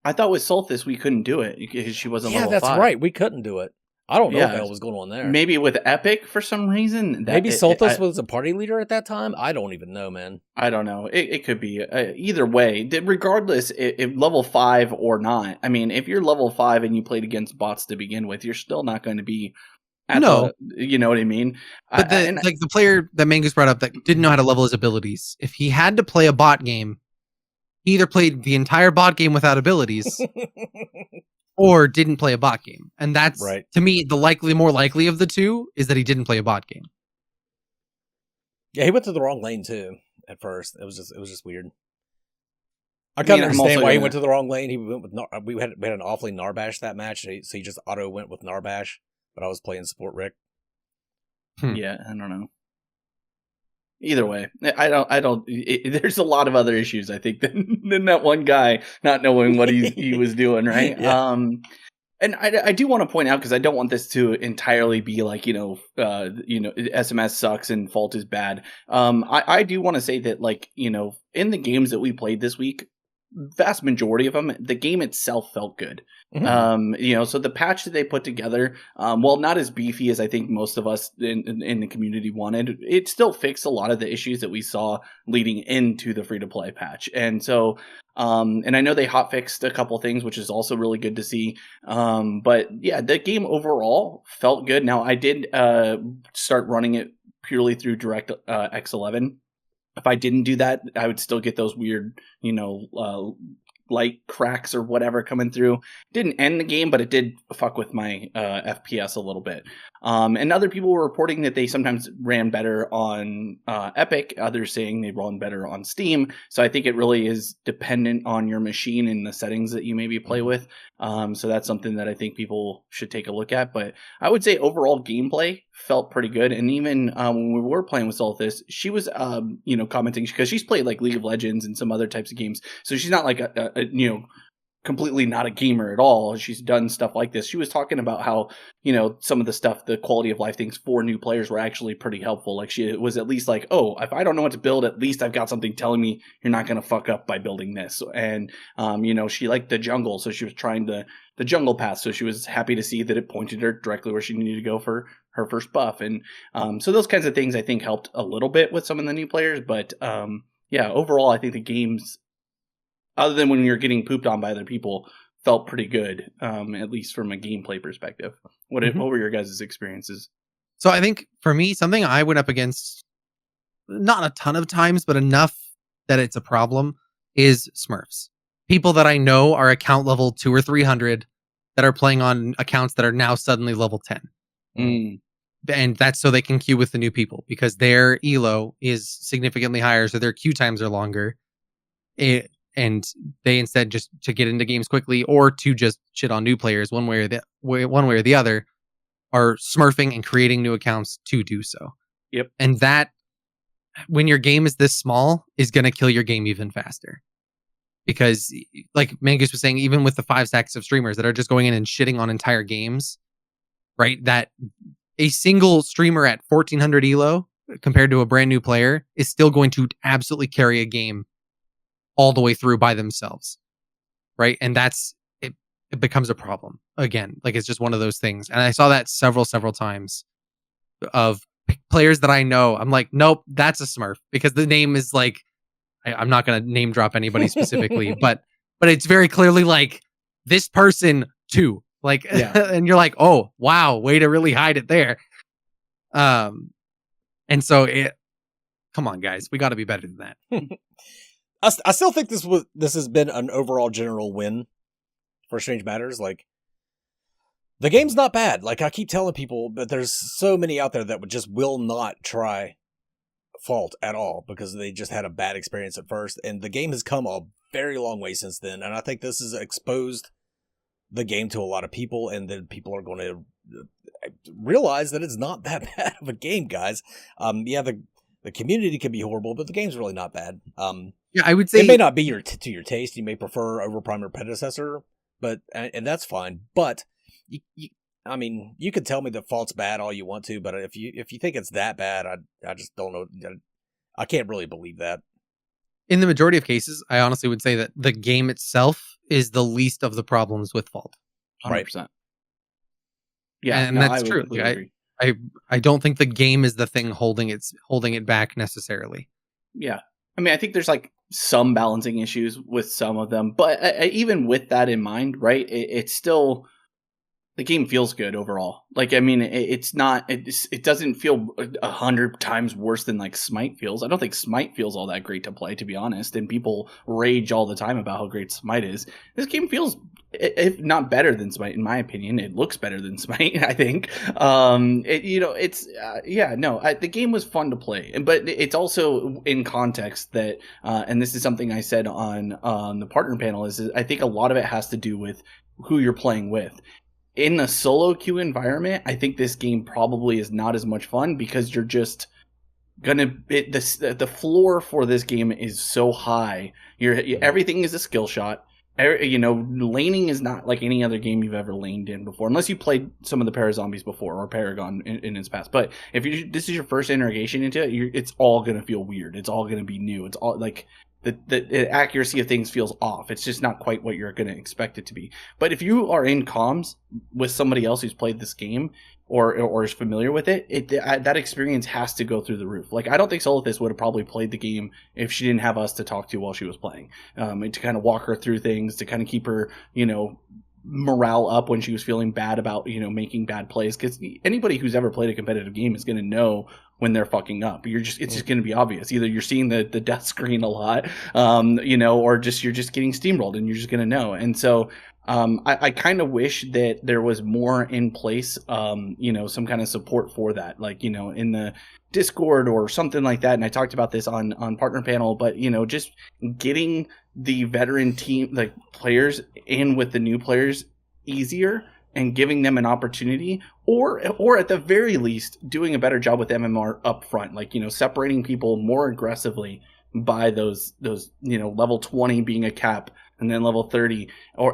I thought with Solthus we couldn't do it because she wasn't level 5. Yeah, that's right. We couldn't do it. I don't know what the hell was going on there. Maybe with Epic for some reason. Maybe Solthus was a party leader at that time. I don't even know, man. I don't know. It could be either way. Regardless, if level 5 or not. I mean, if you're level 5 and you played against bots to begin with, you're still not going to be. You know what I mean. But the player that Mangus brought up that didn't know how to level his abilities, if he had to play a bot game, he either played the entire bot game without abilities. Or didn't play a bot game, and that's to me the more likely of the two is that he didn't play a bot game. Yeah, he went to the wrong lane too. At first, it was just weird. I can't understand why he went to the wrong lane. He went with we had an awfully Narbash that match, so he just auto went with Narbash. But I was playing support Rick. Yeah, I don't know. Either way, I don't. There's a lot of other issues, I think, than that one guy not knowing what he was doing, right? Yeah. And I do want to point out, because I don't want this to entirely be like, SMS sucks and Fault is bad. I do want to say that, like, in the games that we played this week, vast majority of them, the game itself felt good. So the patch that they put together, while not as beefy as I think most of us in the community wanted, it still fixed a lot of the issues that we saw leading into the free-to-play patch. And so, and I know they hotfixed a couple things, which is also really good to see. But yeah, the game overall felt good. Now, I did start running it purely through DirectX 11. If I didn't do that, I would still get those weird, light cracks or whatever coming through. Didn't end the game, but it did fuck with my FPS a little bit. And other people were reporting that they sometimes ran better on Epic, others saying they run better on Steam. So I think it really is dependent on your machine and the settings that you maybe play with. So that's something that I think people should take a look at. But I would say overall gameplay felt pretty good. And even when we were playing with Solthis, she was, commenting because she's played like League of Legends and some other types of games. So she's not like a completely not a gamer at all. She's done stuff like this. She was talking about how, some of the stuff, the quality of life things for new players were actually pretty helpful. Like she was at least like, oh, if I don't know what to build, at least I've got something telling me you're not going to fuck up by building this. And, she liked the jungle. So she was trying the jungle path. So she was happy to see that it pointed her directly where she needed to go for her first buff. And so those kinds of things I think helped a little bit with some of the new players. But overall, I think the games, other than when you're getting pooped on by other people, felt pretty good, at least from a gameplay perspective. What were your guys' experiences? So I think for me, something I went up against, not a ton of times, but enough that it's a problem, is Smurfs. People that I know are account level 200 or 300 that are playing on accounts that are now suddenly level 10. And that's so they can queue with the new people because their elo is significantly higher, so their queue times are longer. And they instead just to get into games quickly or to just shit on new players one way or the other are smurfing and creating new accounts to do so. Yep. And that, when your game is this small, is going to kill your game even faster. Because, like Mangus was saying, even with the 5 stacks of streamers that are just going in and shitting on entire games, right? That a single streamer at 1400 elo compared to a brand new player is still going to absolutely carry a game all the way through by themselves, right? And that's it becomes a problem again. Like it's just one of those things. And I saw that several times of players that I know. I'm like, nope, that's a Smurf because the name is like, I'm not going to name drop anybody specifically, but it's very clearly like this person too. Like, and you're like, oh wow, way to really hide it there. And so come on guys, we got to be better than that. I still think this has been an overall general win for Strange Matters. Like, the game's not bad. Like, I keep telling people, but there's so many out there that will not try Fault at all because they just had a bad experience at first. And the game has come a very long way since then. And I think this has exposed the game to a lot of people, and then people are going to realize that it's not that bad of a game, guys. The community can be horrible, but the game's really not bad. Yeah, I would say it may not be to your taste. You may prefer Overprime or Predecessor, and that's fine. But you can tell me that Fault's bad all you want to, but if you think it's that bad, I just don't know. I can't really believe that. In the majority of cases, I honestly would say that the game itself is the least of the problems with Fault. 100%. Right. Yeah, and that's true. I don't think the game is the thing holding it back necessarily. Yeah. I mean, I think there's like some balancing issues with some of them, but even with that in mind, right? It's still, the game feels good overall. Like, I mean, it doesn't feel 100 times worse than like Smite feels. I don't think Smite feels all that great to play, to be honest. And people rage all the time about how great Smite is. This game feels, if not better than Smite, in my opinion. It looks better than Smite, I think. The game was fun to play, but it's also in context that, and this is something I said on the partner panel, is I think a lot of it has to do with who you're playing with. In a solo queue environment, I think this game probably is not as much fun because you're just the floor for this game is so high. Everything is a skill shot. Laning is not like any other game you've ever laned in before, unless you played some of the Parazombies before or Paragon in its past. But if this is your first integration into it, it's all gonna feel weird. It's all gonna be new. It's all like the accuracy of things feels off. It's just not quite what you're gonna expect it to be. But if you are in comms with somebody else who's played this game or is familiar with it, that experience has to go through the roof. Like, I don't think Solithis would have probably played the game if she didn't have us to talk to while she was playing, and to kind of walk her through things, to kind of keep her, morale up when she was feeling bad about, making bad plays. Because anybody who's ever played a competitive game is going to know when they're fucking up. It's just going to be obvious. Either you're seeing the death screen a lot, or you're just getting steamrolled and you're just going to know. And so I kind of wish that there was more in place, some kind of support for that, like, in the Discord or something like that. And I talked about this on partner panel, but, just getting the veteran team, like players in with the new players easier and giving them an opportunity, or at the very least doing a better job with MMR up front, like, separating people more aggressively by those level 20 being a cap, and then level 30,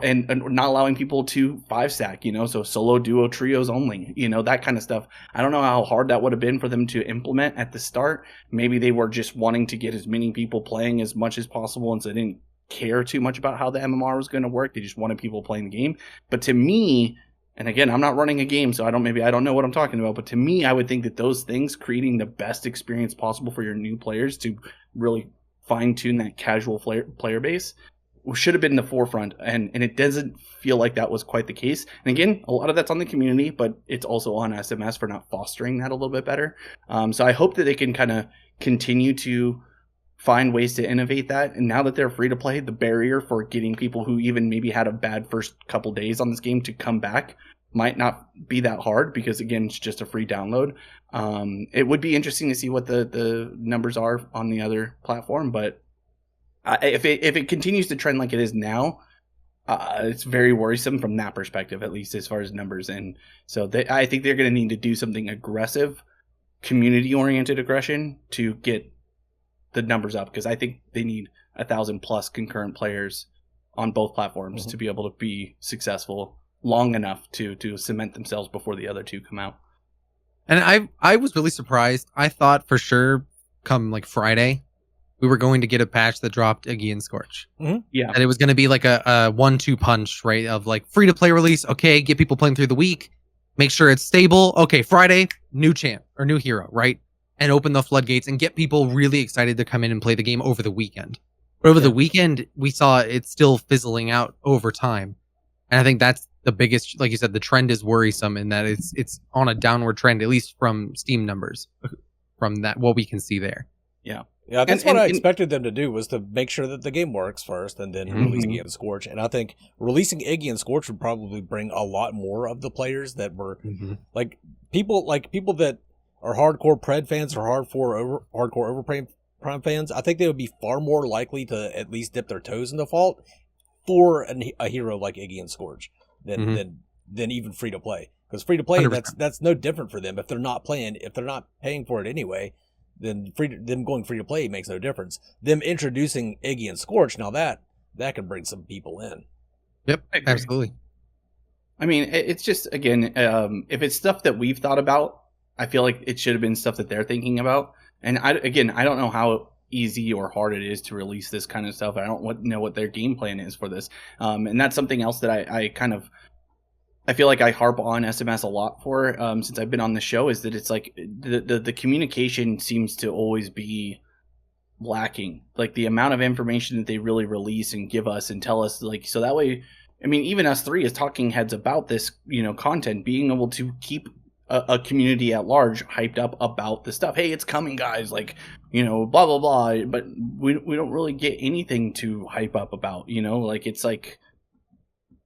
and not allowing people to 5-stack, so solo, duo, trios only, that kind of stuff. I don't know how hard that would have been for them to implement at the start. Maybe they were just wanting to get as many people playing as much as possible, and so they didn't care too much about how the MMR was going to work. They just wanted people playing the game. But to me, and again, I'm not running a game, so I don't know what I'm talking about, but to me, I would think that those things, creating the best experience possible for your new players to really fine-tune that casual player base, should have been in the forefront, and it doesn't feel like that was quite the case. And again, a lot of that's on the community, but it's also on SMS for not fostering that a little bit better. So I hope that they can kind of continue to find ways to innovate that. And now that they're free to play, the barrier for getting people who even maybe had a bad first couple days on this game to come back might not be that hard, because again, it's just a free download. It would be interesting to see what the numbers are on the other platform, but if it continues to trend like it is now, it's very worrisome from that perspective, at least as far as numbers. And so I think they're going to need to do something aggressive, community-oriented aggression to get the numbers up, because I think they need 1,000+ concurrent players on both platforms to be able to be successful long enough to cement themselves before the other two come out. And I was really surprised. I thought for sure come like Friday we were going to get a patch that dropped Iggy and Scorch. Yeah. And it was going to be like a 1-2 punch, right? Of like free to play release. Okay, get people playing through the week. Make sure it's stable. Okay, Friday, new champ or new hero, right? And open the floodgates and get people really excited to come in and play the game over the weekend. But over the weekend, we saw it still fizzling out over time. And I think that's the biggest, like you said, the trend is worrisome in that it's on a downward trend, at least from Steam numbers, from that, what we can see there. Yeah. Yeah, that's what I expected them to do, was to make sure that the game works first and then release Iggy and Scorch. And I think releasing Iggy and Scorch would probably bring a lot more of the players that were like people that are hardcore Pred fans or hardcore Overprime fans. I think they would be far more likely to at least dip their toes in the Vault for a hero like Iggy and Scorch than even free to play. Because free to play, 100%. That's no different for them. If they're not paying for it anyway, then them going free to play makes no difference. Them introducing Iggy and Scorch, now that can bring some people in. Yep, absolutely. I mean, it's just, again, if it's stuff that we've thought about, I feel like it should have been stuff that they're thinking about. And I don't know how easy or hard it is to release this kind of stuff. I don't know what their game plan is for this. And that's something else that I feel like I harp on SMS a lot for since I've been on the show, is that it's like the communication seems to always be lacking. Like the amount of information that they really release and give us and tell us, like, so that way, I mean, even us three as talking heads about this, content, being able to keep a community at large hyped up about the stuff. Hey, it's coming, guys. Like, blah, blah, blah. But we don't really get anything to hype up about, like, it's like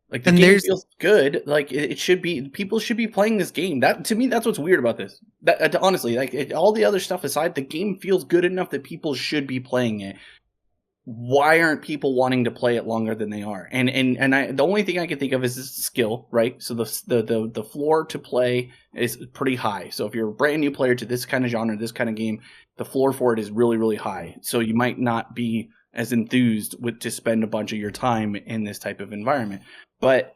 the game feels good. Like it should be. People should be playing this game. That, to me, that's what's weird about this. That honestly, like all the other stuff aside, the game feels good enough that people should be playing it. Why aren't people wanting to play it longer than they are? And the only thing I can think of is this skill, right? So the floor to play is pretty high. So if you're a brand new player to this kind of genre, this kind of game, the floor for it is really, really high. So you might not be as enthused to spend a bunch of your time in this type of environment. But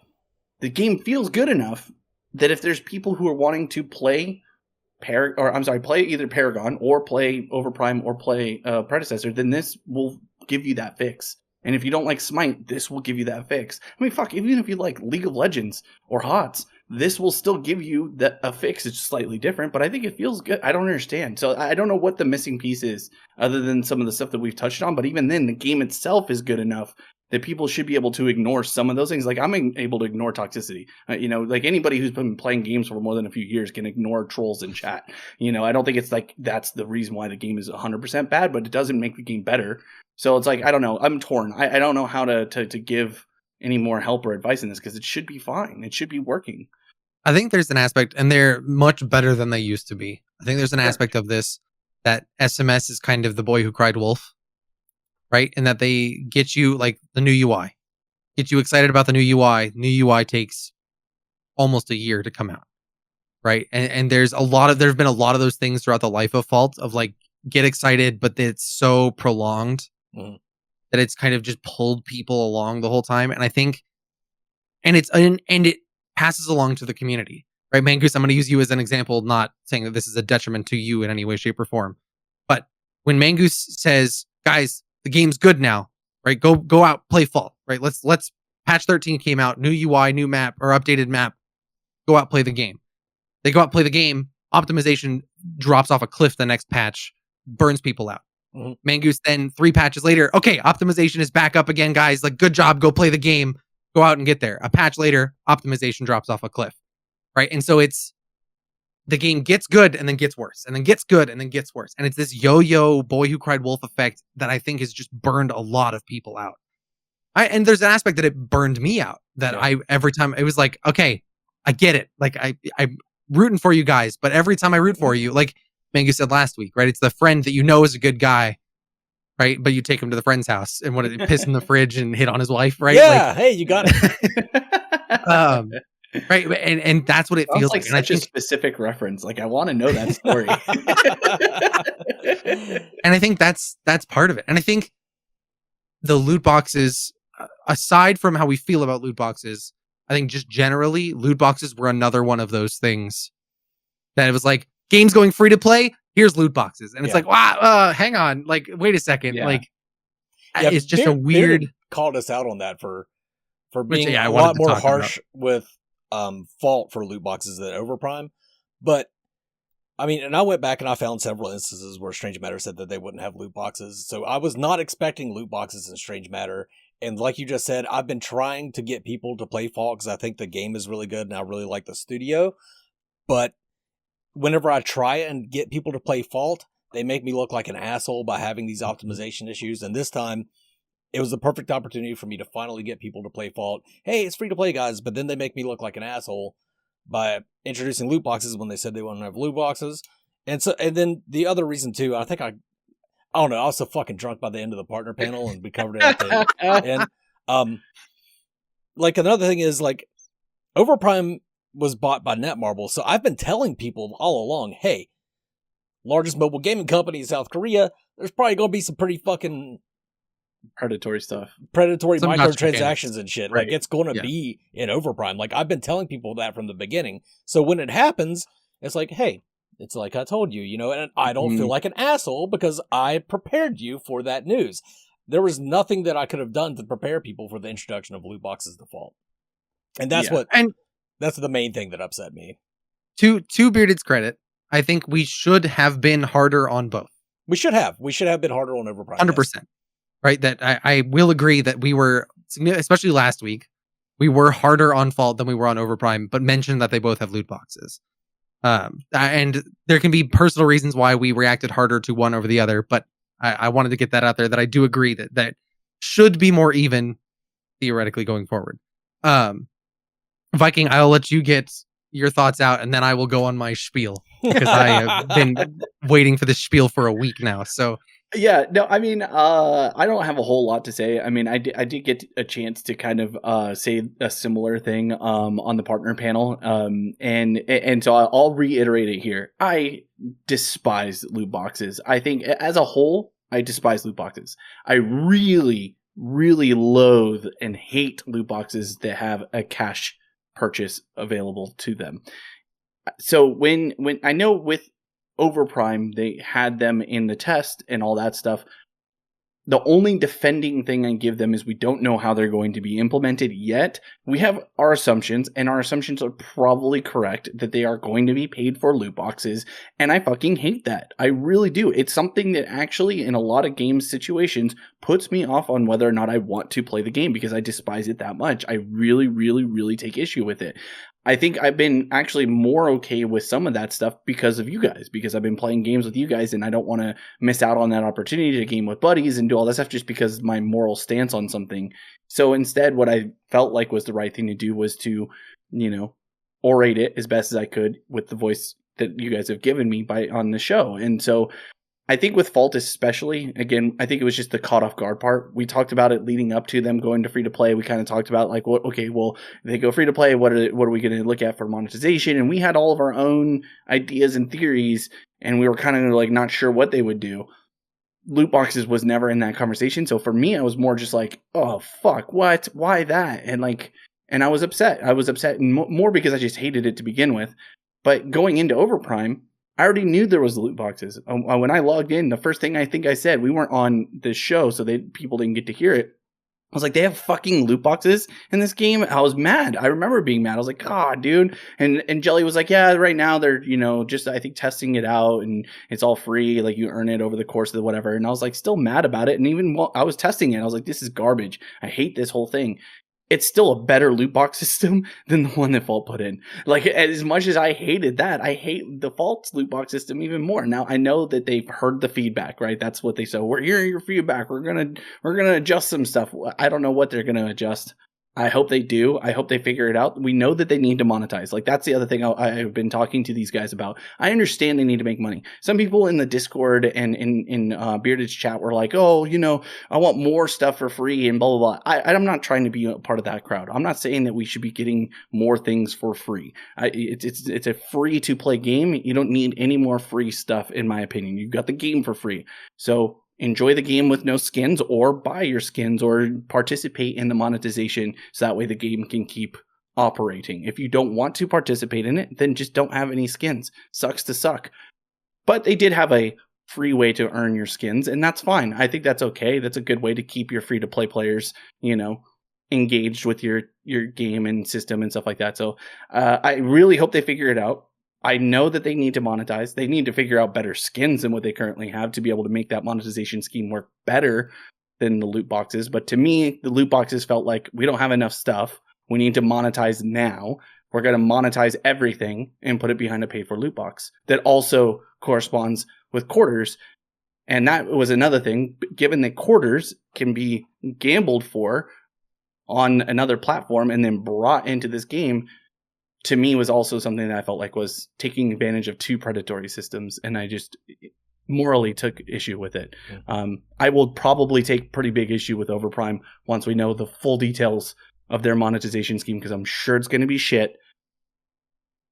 the game feels good enough that if there's people who are wanting to play play either Paragon or play Overprime or play Predecessor, then this will give you that fix. And if you don't like Smite, this will give you that fix. I mean, fuck, even if you like League of Legends or HOTS, this will still give you a fix. It's slightly different, but I think it feels good. I don't understand. So I don't know what the missing piece is other than some of the stuff that we've touched on. But even then, the game itself is good enough that people should be able to ignore some of those things. Like I'm able to ignore toxicity. Like anybody who's been playing games for more than a few years can ignore trolls in chat. I don't think it's like that's the reason why the game is 100% bad, but it doesn't make the game better. So it's like, I don't know. I'm torn. I don't know how to give any more help or advice in this because it should be fine. It should be working. I think there's an aspect, and they're much better than they used to be. I think there's an aspect of this that SMS is kind of the boy who cried wolf, right? And that they get you like the new UI, get you excited about the new UI. New UI takes almost a year to come out, right? And there's been a lot of those things throughout the life of Fault of like get excited, but it's so prolonged that it's kind of just pulled people along the whole time. And I think, and it passes along to the community, right? Mangoose, I'm going to use you as an example, not saying that this is a detriment to you in any way, shape, or form. But when Mangoose says, guys, the game's good now, right? Go out, play Fault, right? Let's patch 13 came out, new UI, new map, or updated map. Go out, play the game. They go out, play the game. Optimization drops off a cliff the next patch, burns people out. Mangoose then 3 patches later, okay, optimization is back up again, guys. Like, good job, go play the game. Go out and get there. A patch later, optimization drops off a cliff, right? And so it's the game gets good and then gets worse, and then gets good and then gets worse. And it's this yo-yo boy who cried wolf effect that I think has just burned a lot of people out. And there's an aspect that it burned me out that every time it was like, okay, I get it. Like I'm rooting for you guys, but every time I root for you, like Mangu said last week, right? It's the friend that you know is a good guy, right? But you take him to the friend's house and want to piss in the fridge and hit on his wife, right? Yeah, hey, you got it. Right, and that's what it feels like. And such a specific reference. Like I want to know that story. And I think that's part of it. And I think the loot boxes, aside from how we feel about loot boxes, I think just generally loot boxes were another one of those things that it was like games going free to play. Here's loot boxes, and it's like, wow, hang on, like wait a second, like it's just a weird. Beard called us out on that for being a lot more harsh with Fault for loot boxes than Overprime, but I mean, and I went back and I found several instances where Strange Matter said that they wouldn't have loot boxes, so I was not expecting loot boxes in Strange Matter. And like you just said, I've been trying to get people to play Fault because I think the game is really good and I really like the studio, but whenever I try and get people to play Fault, they make me look like an asshole by having these optimization issues. And this time, it was the perfect opportunity for me to finally get people to play Fault. Hey, it's free to play, guys. But then they make me look like an asshole by introducing loot boxes when they said they wouldn't have loot boxes. And then the other reason too, I don't know, I was so fucking drunk by the end of the partner panel and we covered it at the end. Like another thing is like Overprime was bought by Netmarble. So I've been telling people all along, hey, largest mobile gaming company in South Korea, there's probably going to be some pretty fucking predatory stuff, predatory microtransactions and shit. Right. Like it's going to be in Overprime. Like I've been telling people that from the beginning. So when it happens, it's like, hey, it's like I told you, you know, and I don't feel like an asshole because I prepared you for that news. There was nothing that I could have done to prepare people for the introduction of loot boxes default. And that's that's the main thing that upset me. To Bearded's credit, I think we should have been harder on both. We should have been harder on Overprime. 100%. Yes. Right, that I will agree that we were, especially last week, we were harder on Fault than we were on Overprime, but mentioned that they both have loot boxes. And there can be personal reasons why we reacted harder to one over the other, but I wanted to get that out there that I do agree that should be more even theoretically going forward. Viking, I'll let you get your thoughts out and then I will go on my spiel because I have been waiting for this spiel for a week now. So yeah, no, I mean, I don't have a whole lot to say. I mean, I did get a chance to kind of say a similar thing on the partner panel, and so I'll reiterate it here. I despise loot boxes. I think as a whole, I despise loot boxes. I really, really loathe and hate loot boxes that have a cash purchase available to them. So when I know with Overprime, they had them in the test and all that stuff. The only defending thing I give them is we don't know how they're going to be implemented yet. We have our assumptions, and our assumptions are probably correct that they are going to be paid for loot boxes, and I fucking hate that. I really do. It's something that actually, in a lot of game situations, puts me off on whether or not I want to play the game because I despise it that much. I really, really, really take issue with it. I think I've been actually more okay with some of that stuff because of you guys, because I've been playing games with you guys and I don't want to miss out on that opportunity to game with buddies and do all that stuff just because of my moral stance on something. So instead, what I felt like was the right thing to do was to, orate it as best as I could with the voice that you guys have given me on the show. And so I think with Fault especially, again, I think it was just the caught off guard part. We talked about it leading up to them going to free to play. We kind of talked about like, if they go free to play, what are we going to look at for monetization? And we had all of our own ideas and theories, and we were kind of like not sure what they would do. Loot boxes was never in that conversation. So for me, I was more just like, oh, fuck, what? Why that? And I was upset. I was upset more because I just hated it to begin with. But going into Overprime, I already knew there was loot boxes. When I logged in, the first thing I think I said, we weren't on this show, so people didn't get to hear it. I was like, they have fucking loot boxes in this game? I was mad. I remember being mad. I was like, God, dude. And Jelly was like, yeah, right now they're, just, I think, testing it out, and it's all free. Like, you earn it over the course of whatever. And I was like, still mad about it. And even while I was testing it, I was like, this is garbage. I hate this whole thing. It's still a better loot box system than the one that Fault put in. Like, as much as I hated that, I hate the Fault's loot box system even more. Now, I know that they've heard the feedback, right? That's what they said. We're hearing your feedback. We're gonna adjust some stuff. I don't know what they're gonna adjust. I hope they do. I hope they figure it out. We know that they need to monetize. Like, that's the other thing I've been talking to these guys about. I understand they need to make money. Some people in the Discord and in Bearded's chat were like, oh, I want more stuff for free and blah, blah, blah. I'm not trying to be a part of that crowd. I'm not saying that we should be getting more things for free. It's a free to play game. You don't need any more free stuff, in my opinion. You've got the game for free. So enjoy the game with no skins, or buy your skins, or participate in the monetization so that way the game can keep operating. If you don't want to participate in it, then just don't have any skins. Sucks to suck. But they did have a free way to earn your skins, and that's fine. I think that's okay. That's a good way to keep your free-to-play players, engaged with your game and system and stuff like that. So I really hope they figure it out. I know that they need to monetize. They need to figure out better skins than what they currently have to be able to make that monetization scheme work better than the loot boxes. But to me, the loot boxes felt like we don't have enough stuff. We need to monetize now. We're going to monetize everything and put it behind a paid for loot box that also corresponds with quarters. And that was another thing, given that quarters can be gambled for on another platform and then brought into this game, to me was also something that I felt like was taking advantage of two predatory systems, and I just morally took issue with it. I will probably take pretty big issue with Overprime once we know the full details of their monetization scheme, because I'm sure it's going to be shit,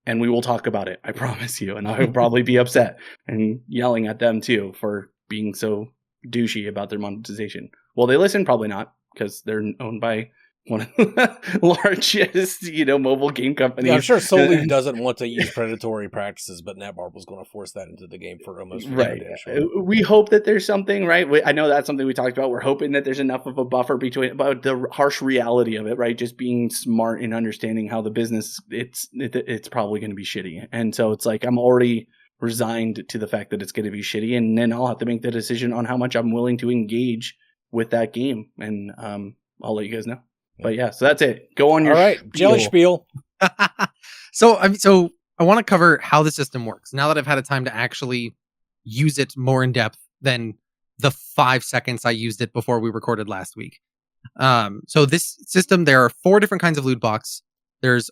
and we will talk about it, I promise you, and I will probably be upset and yelling at them too for being so douchey about their monetization. Will they listen? Probably not, because they're owned by one of the largest, mobile game companies. Yeah, I'm sure Soul doesn't want to use predatory practices, but NetBarb was going to force that into the game for almost right. We hope that there's something, right? I know that's something we talked about. We're hoping that there's enough of a buffer between, but the harsh reality of it, right? Just being smart and understanding how the business, it's probably going to be shitty. And so it's like, I'm already resigned to the fact that it's going to be shitty, and then I'll have to make the decision on how much I'm willing to engage with that game. And I'll let you guys know. But yeah, so that's it. Go on your all right, Jelly spiel. So I want to cover how the system works now that I've had a time to actually use it more in depth than the 5 seconds I used it before we recorded last week. So this system, there are 4 different kinds of loot box. There's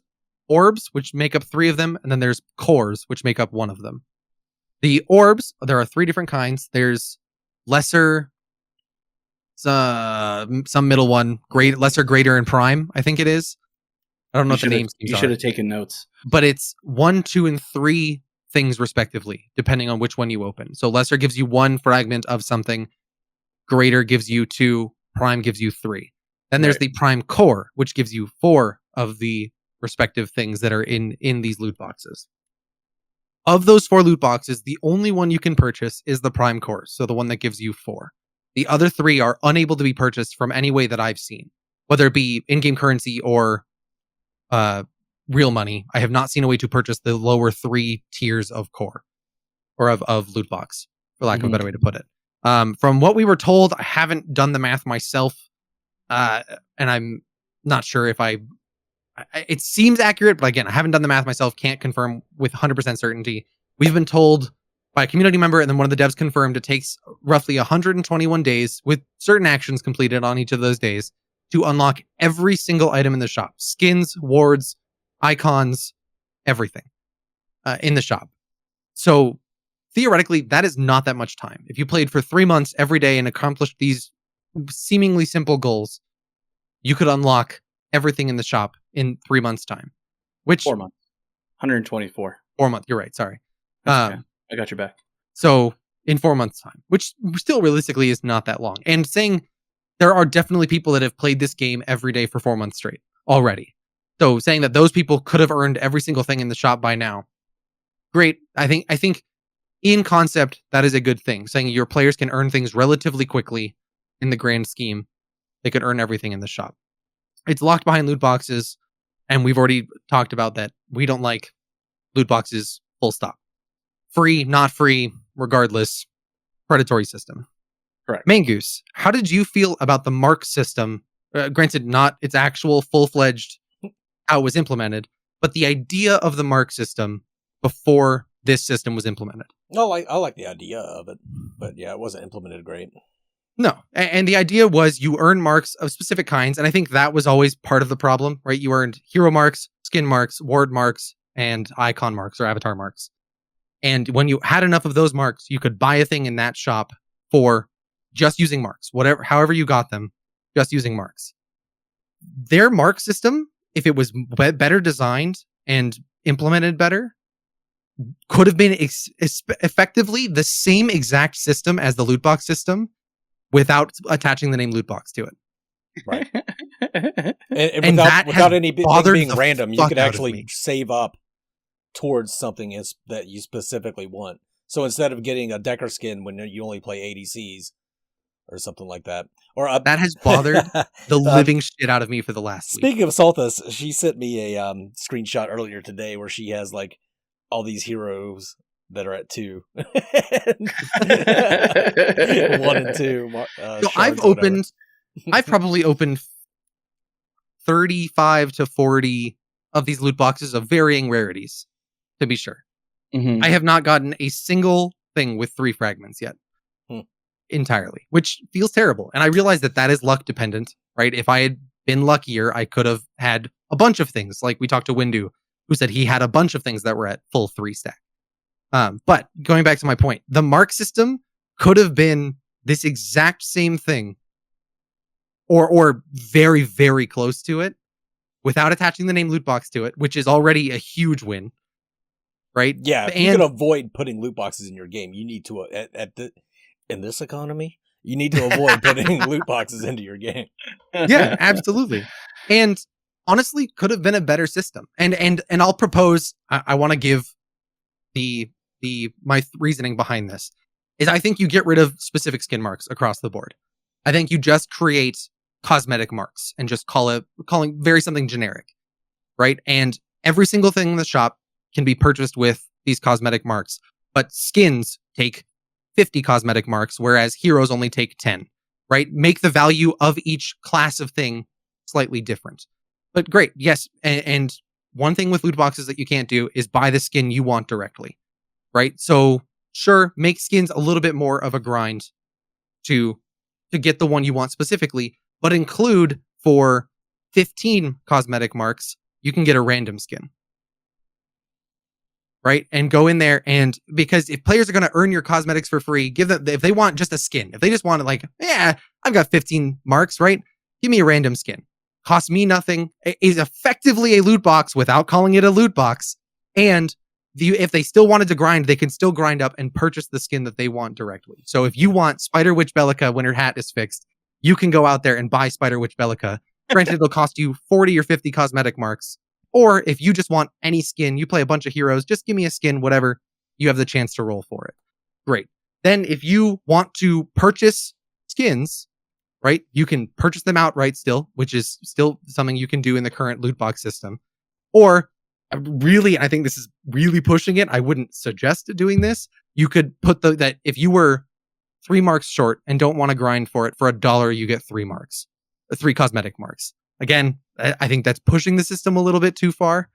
orbs, which make up 3 of them, and then there's cores, which make up 1 of them. The orbs, there are 3 different kinds. There's lesser, some middle one, lesser, greater, and prime, I think it is. I don't know what the names are. You should have taken notes. But it's 1, 2, and 3 things respectively, depending on which one you open. So lesser gives you 1 fragment of something, greater gives you 2, prime gives you 3. Then there's the prime core, which gives you 4 of the respective things that are in these loot boxes. Of those 4 loot boxes, the only one you can purchase is the prime core, so the one that gives you 4. The other 3 are unable to be purchased from any way that I've seen, whether it be in-game currency or real money. I have not seen a way to purchase the lower 3 tiers of core, or of loot box, for lack of a better way to put it. From what we were told, I haven't done the math myself, and I'm not sure if I it seems accurate, but again, I haven't done the math myself, can't confirm with 100% certainty. We've been told by a community member, and then one of the devs confirmed it takes roughly 121 days with certain actions completed on each of those days to unlock every single item in the shop. Skins, wards, icons, everything in the shop. So theoretically, that is not that much time. If you played for 3 months every day and accomplished these seemingly simple goals, you could unlock everything in the shop in 3 months' time. Which 4 months. 124. 4 months. You're right. Sorry. Okay. I got your back. So in 4 months' time, which still realistically is not that long. And saying there are definitely people that have played this game every day for 4 months straight already. So saying that those people could have earned every single thing in the shop by now, great. I think in concept, that is a good thing. Saying your players can earn things relatively quickly in the grand scheme. They could earn everything in the shop. It's locked behind loot boxes. And we've already talked about that. We don't like loot boxes, full stop. Free, not free, regardless. Predatory system. Correct. Mangoose, how did you feel about the mark system? Granted, not its actual full-fledged how it was implemented, but the idea of the mark system before this system was implemented. No, I like the idea of it, but yeah, it wasn't implemented great. No, and the idea was you earn marks of specific kinds, and I think that was always part of the problem, right? You earned hero marks, skin marks, ward marks, and icon marks or avatar marks. And when you had enough of those marks, you could buy a thing in that shop for just using marks, however you got them, just using marks. Their mark system, if it was better designed and implemented better, could have been effectively the same exact system as the loot box system without attaching the name loot box to it. Right. and without any being random, you could actually save up towards something that you specifically want. So instead of getting a Decker skin when you only play ADCs or something like that, or that has bothered the living shit out of me for the last week. Speaking of Salthus, she sent me a screenshot earlier today where she has like all these heroes that are at 2. 1 and 2. So I've probably opened 35 to 40 of these loot boxes of varying rarities, to be sure. Mm-hmm. I have not gotten a single thing with 3 fragments yet. Entirely, which feels terrible. And I realize that is luck dependent, right? If I had been luckier, I could have had a bunch of things. Like we talked to Windu, who said he had a bunch of things that were at full 3 stack. But going back to my point, the mark system could have been this exact same thing or very, very close to it without attaching the name loot box to it, which is already a huge win, right? Yeah, if you can avoid putting loot boxes in your game, you need to, in this economy, you need to avoid putting loot boxes into your game. Yeah, absolutely. And honestly, could have been a better system. And I'll propose, I want to give my reasoning behind this is I think you get rid of specific skin marks across the board. I think you just create cosmetic marks and just calling very something generic, right? And every single thing in the shop can be purchased with these cosmetic marks, but skins take 50 cosmetic marks, whereas heroes only take 10, right? Make the value of each class of thing slightly different. But great, yes. And one thing with loot boxes that you can't do is buy the skin you want directly, right? So sure, make skins a little bit more of a grind to get the one you want specifically, but include for 15 cosmetic marks, you can get a random skin. Right? And go in there, and because if players are going to earn your cosmetics for free, give them, if they want just a skin, if they just want it like, yeah, I've got 15 marks, right? Give me a random skin. Costs me nothing. It is effectively a loot box without calling it a loot box. And if they still wanted to grind, they can still grind up and purchase the skin that they want directly. So if you want Spider Witch Bellica when her hat is fixed, you can go out there and buy Spider Witch Bellica. Granted, it'll cost you 40 or 50 cosmetic marks. Or if you just want any skin, you play a bunch of heroes, just give me a skin, whatever, you have the chance to roll for it. Great. Then if you want to purchase skins, right, you can purchase them outright still, which is still something you can do in the current loot box system. Or really, I think this is really pushing it, I wouldn't suggest doing this. You could put that if you were 3 marks short and don't want to grind for it, for $1, you get 3 marks, 3 cosmetic marks. Again, I think that's pushing the system a little bit too far.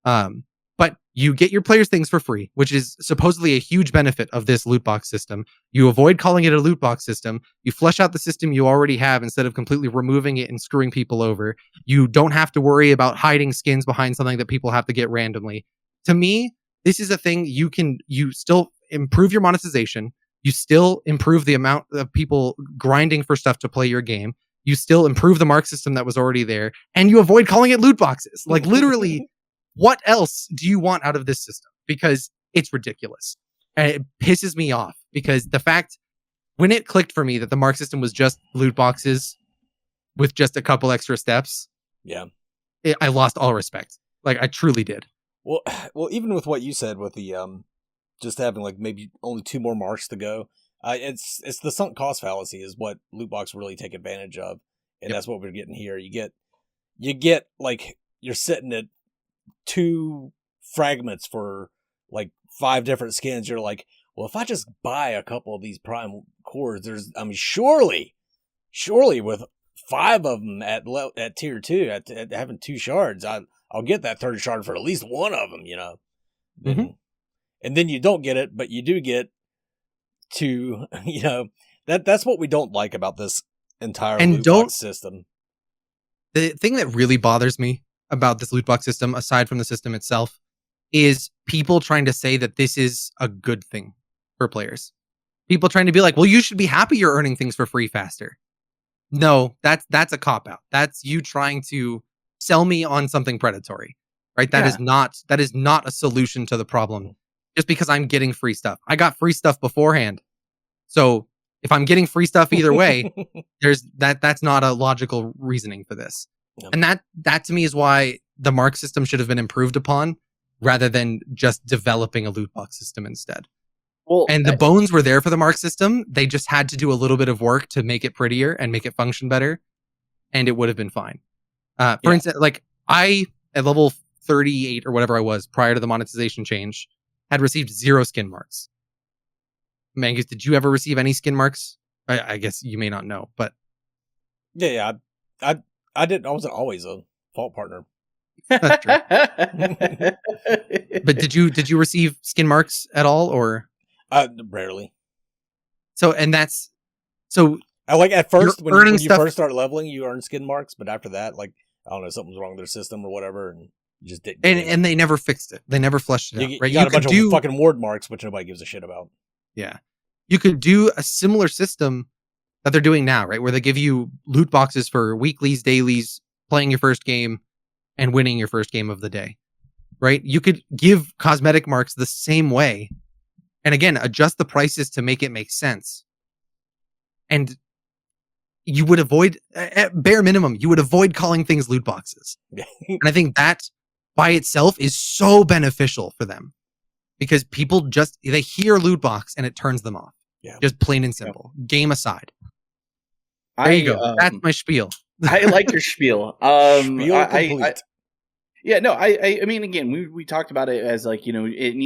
But you get your players' things for free, which is supposedly a huge benefit of this loot box system. You avoid calling it a loot box system. You flesh out the system you already have instead of completely removing it and screwing people over. You don't have to worry about hiding skins behind something that people have to get randomly. To me, this is a thing you still improve your monetization. You still improve the amount of people grinding for stuff to play your game. You still improve the mark system that was already there, and you avoid calling it loot boxes. Like literally, what else do you want out of this system? Because it's ridiculous. And it pisses me off because the fact when it clicked for me that the mark system was just loot boxes with just a couple extra steps. Yeah. I lost all respect. Like I truly did. Well, even with what you said with the just having like maybe only 2 more marks to go, it's the sunk cost fallacy is what loot box really take advantage of, and that's what we're getting here. You get like you're sitting at 2 fragments for like 5 different skins. You're like, well, if I just buy a couple of these prime cores, surely with 5 of them at tier 2 at having 2 shards, I'll get that 3rd shard for at least one of them, Mm-hmm. And then you don't get it, but you do get to, that's what we don't like about this entire loot box system. The thing that really bothers me about this loot box system, aside from the system itself, is people trying to say that this is a good thing for players. People trying to be like, well, you should be happy you're earning things for free faster. No, that's a cop-out. That's you trying to sell me on something predatory, right? That is not a solution to the problem. Just because I'm getting free stuff. I got free stuff beforehand. So if I'm getting free stuff either way, that's not a logical reasoning for this. Yep. And that to me is why the mark system should have been improved upon rather than just developing a loot box system instead. Well, and the bones were there for the mark system. They just had to do a little bit of work to make it prettier and make it function better. And it would have been fine. For instance, like I, at level 38 or whatever I was prior to the monetization change, had received 0 skin marks. Mangus, did you ever receive any skin marks? I guess you may not know, but yeah, I didn't. I wasn't always a fault partner. That's true. But did you receive skin marks at all, or rarely? So I like at first when you first start leveling, you earn skin marks, but after that, like I don't know, something's wrong with their system or whatever, and you just didn't. And they never fixed it. They never fleshed it out. Right? You got a bunch of fucking ward marks, which nobody gives a shit about. Yeah, you could do a similar system that they're doing now, right? Where they give you loot boxes for weeklies, dailies, playing your first game, and winning your first game of the day, right? You could give cosmetic marks the same way, and again, adjust the prices to make it make sense. And you would avoid, at bare minimum, you would avoid calling things loot boxes. And I think that by itself is so beneficial for them because people they hear loot box and it turns them off. Yeah. Just plain and simple. Yeah. Game aside. There you go. That's my spiel. I like your spiel. Spiel complete. I mean, again, we talked about it as like, it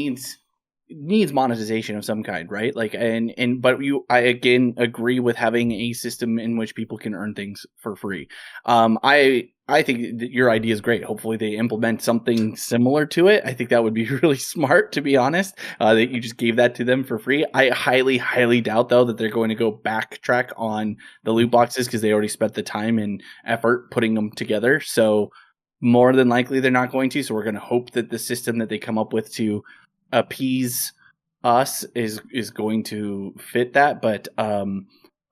needs monetization of some kind, right? Like, but I again agree with having a system in which people can earn things for free. I think that your idea is great. Hopefully they implement something similar to it. I think that would be really smart, to be honest, that you just gave that to them for free. I highly, highly doubt though that they're going to go backtrack on the loot boxes because they already spent the time and effort putting them together. So more than likely they're not going to. So we're going to hope that the system that they come up with to appease us is going to fit that, but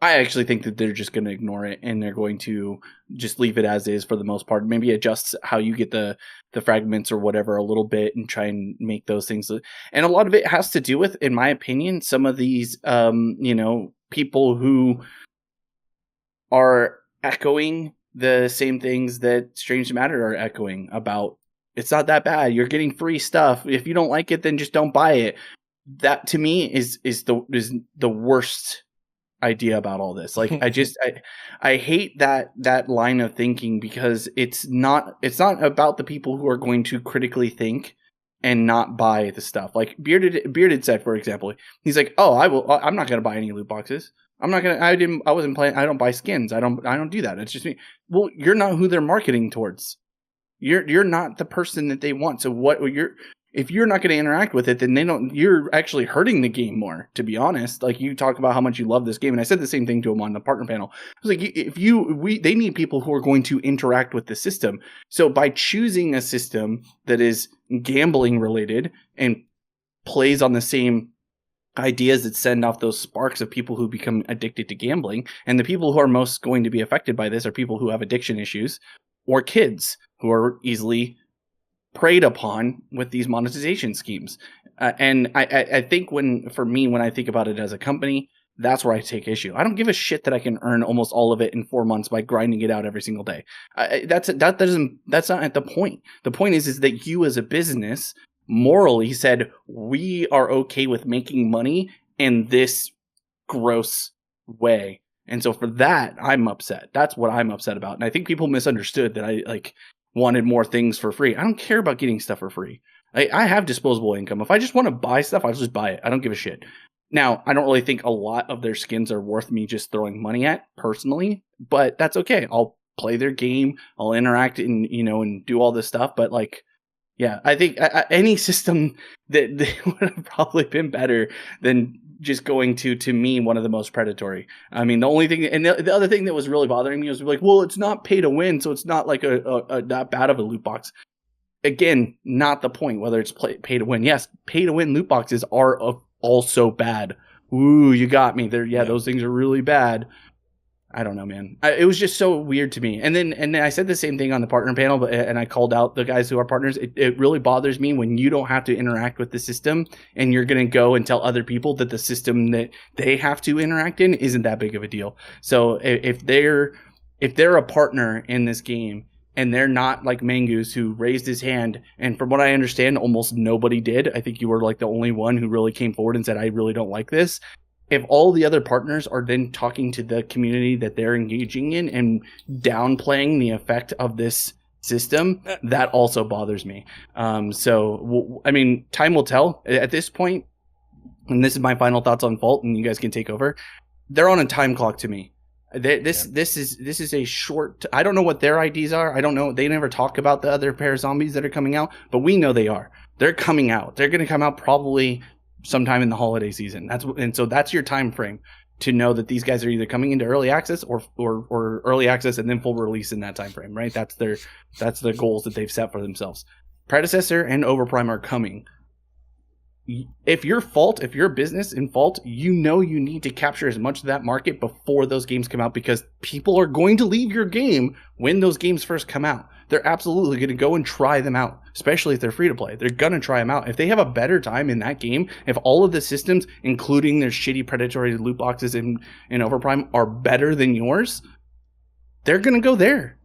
I actually think that they're just going to ignore it and they're going to just leave it as is for the most part. Maybe adjust how you get the fragments or whatever a little bit and try and make those things. And a lot of it has to do with, in my opinion, some of these people who are echoing the same things that Strange Matter are echoing about. It's not that bad. You're getting free stuff. If you don't like it, then just don't buy it. That to me is the worst idea about all this. Like I hate that line of thinking because it's not about the people who are going to critically think and not buy the stuff. Like Bearded said, for example, he's like, "Oh, I'm not going to buy any loot boxes." I'm not gonna. I wasn't playing. I don't buy skins. I don't do that. It's just me. Well, you're not who they're marketing towards. You're not the person that they want. So if you're not going to interact with it, then you're actually hurting the game more, to be honest. Like, you talk about how much you love this game. And I said the same thing to him on the partner panel. I was like, they need people who are going to interact with the system. So by choosing a system that is gambling related and plays on the same ideas that send off those sparks of people who become addicted to gambling, and the people who are most going to be affected by this are people who have addiction issues or kids who are easily preyed upon with these monetization schemes. And I think when I think about it as a company, that's where I take issue. I don't give a shit that I can earn almost all of it in 4 months by grinding it out every single day. That's not at the point. The point is that you as a business morally said, we are okay with making money in this gross way. And so for that, I'm upset. That's what I'm upset about. And I think people misunderstood that I wanted more things for free. I don't care about getting stuff for free. I have disposable income. If I just want to buy stuff, I'll just buy it. I don't give a shit. Now, I don't really think a lot of their skins are worth me just throwing money at personally, but that's okay. I'll play their game. I'll interact and do all this stuff. But yeah, I think any system that would have probably been better than just going to me, one of the most predatory. I mean, the only thing, and the other thing that was really bothering me was like, well, it's not pay to win, so it's not like a that bad of a loot box. Again, not the point, whether it's pay to win. Yes, pay to win loot boxes are also bad. Ooh, you got me there. Yeah, those things are really bad. I don't know, man. It was just so weird to me. And then I said the same thing on the partner panel, and I called out the guys who are partners. It really bothers me when you don't have to interact with the system, and you're going to go and tell other people that the system that they have to interact in isn't that big of a deal. So if they're a partner in this game, and they're not like Mangoose, who raised his hand, and from what I understand, almost nobody did. I think you were like the only one who really came forward and said, I really don't like this. If all the other partners are then talking to the community that they're engaging in and downplaying the effect of this system, that also bothers me. So, I mean, time will tell at this point. And this is my final thoughts on Vault, and you guys can take over. They're on a time clock to me. This is a short. I don't know what their IDs are. I don't know. They never talk about the other pair of zombies that are coming out, but we know they are. They're coming out. They're going to come out probably sometime in the holiday season. So that's your time frame to know that these guys are either coming into early access or early access and then full release in that time frame, right? That's the goals that they've set for themselves. Predecessor and Overprime are coming. If you're a business in Vault, you need to capture as much of that market before those games come out, because people are going to leave your game when those games first come out. They're absolutely going to go and try them out, especially if they're free to play. They're going to try them out. If they have a better time in that game, if all of the systems, including their shitty predatory loot boxes in Overprime, are better than yours, they're going to go there.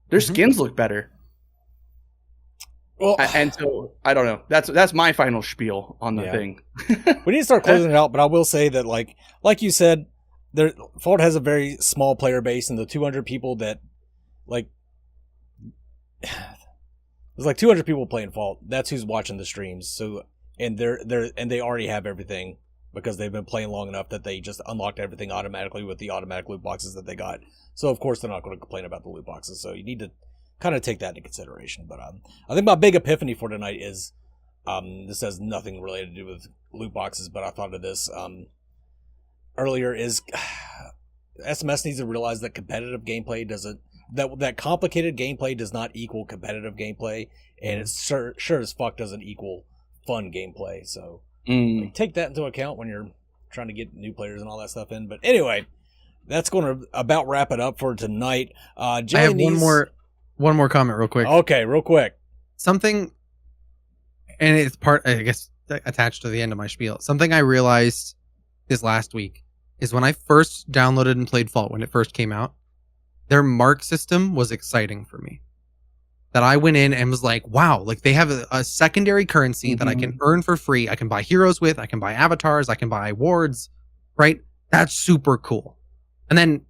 Their skins look better. Well, and so I don't know. That's my final spiel on the thing. We need to start closing it out, but I will say that like you said, Vault has a very small player base, and the 200 people that there's like 200 people playing Vault. That's who's watching the streams. So and they already have everything because they've been playing long enough that they just unlocked everything automatically with the automatic loot boxes that they got. So of course they're not going to complain about the loot boxes. So you need to kind of take that into consideration. But I think my big epiphany for tonight is this has nothing related to do with loot boxes, but I thought of this earlier is SMS needs to realize that competitive gameplay doesn't that complicated gameplay does not equal competitive gameplay, and it sure as fuck doesn't equal fun gameplay. So take that into account when you're trying to get new players and all that stuff in. But anyway, that's going to about wrap it up for tonight. I have one more comment real quick. Okay, real quick. Something, and it's part, I guess, attached to the end of my spiel. Something I realized this last week is when I first downloaded and played Vault when it first came out, their mark system was exciting for me. That I went in and was like, wow, like they have a secondary currency that I can earn for free. I can buy heroes with, I can buy avatars, I can buy wards, right? That's super cool. And then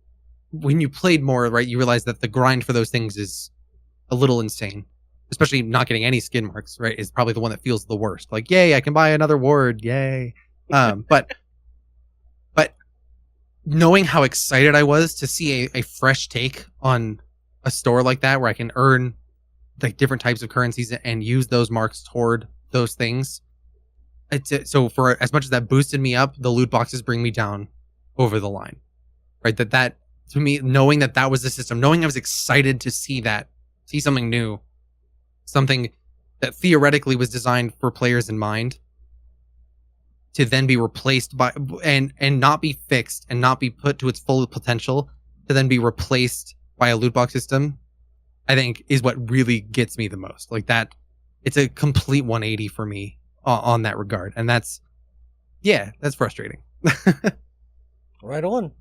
when you played more, right, you realize that the grind for those things is a little insane. Especially not getting any skin marks, right, is probably the one that feels the worst. Like, yay, I can buy another ward, yay. But knowing how excited I was to see a fresh take on a store like that where I can earn like different types of currencies and use those marks toward those things. So for as much as that boosted me up, the loot boxes bring me down over the line, right? That to me, knowing that was the system, knowing I was excited to see something new, something that theoretically was designed for players in mind, to then be replaced by and not be fixed and not be put to its full potential, to then be replaced by a loot box system, I think is what really gets me the most. Like that, it's a complete 180 for me on that regard, and that's frustrating. Right on.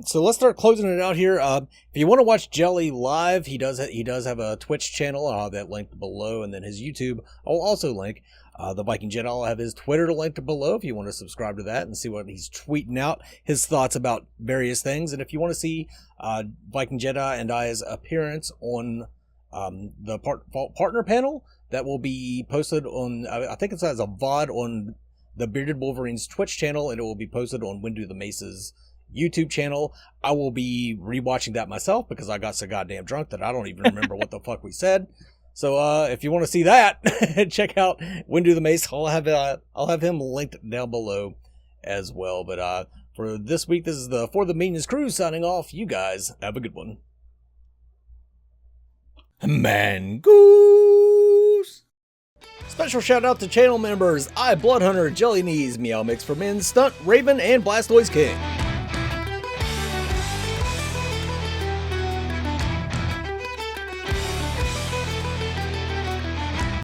So let's start closing it out here. If you want to watch Jelly live, he does have a Twitch channel. I'll have that linked below, and then his YouTube I'll also link. The Viking Jedi, I'll have his Twitter linked below if you want to subscribe to that and see what he's tweeting out, his thoughts about various things. And if you want to see Viking Jedi and I's appearance on the partner panel, that will be posted on, I think it's as a VOD on the Bearded Wolverine's Twitch channel, and it will be posted on Windu the Mace's YouTube channel. I will be rewatching that myself because I got so goddamn drunk that I don't even remember what the fuck we said. So if you want to see that, check out Windu the Mace. I'll have him linked down below as well. But for this week, this is the For the Minions crew signing off. You guys have a good one. Mangoose. Special shout out to channel members I, Bloodhunter, Jelly Knees, Meow Mix for Men, Stunt, Raven, and Blastoise King.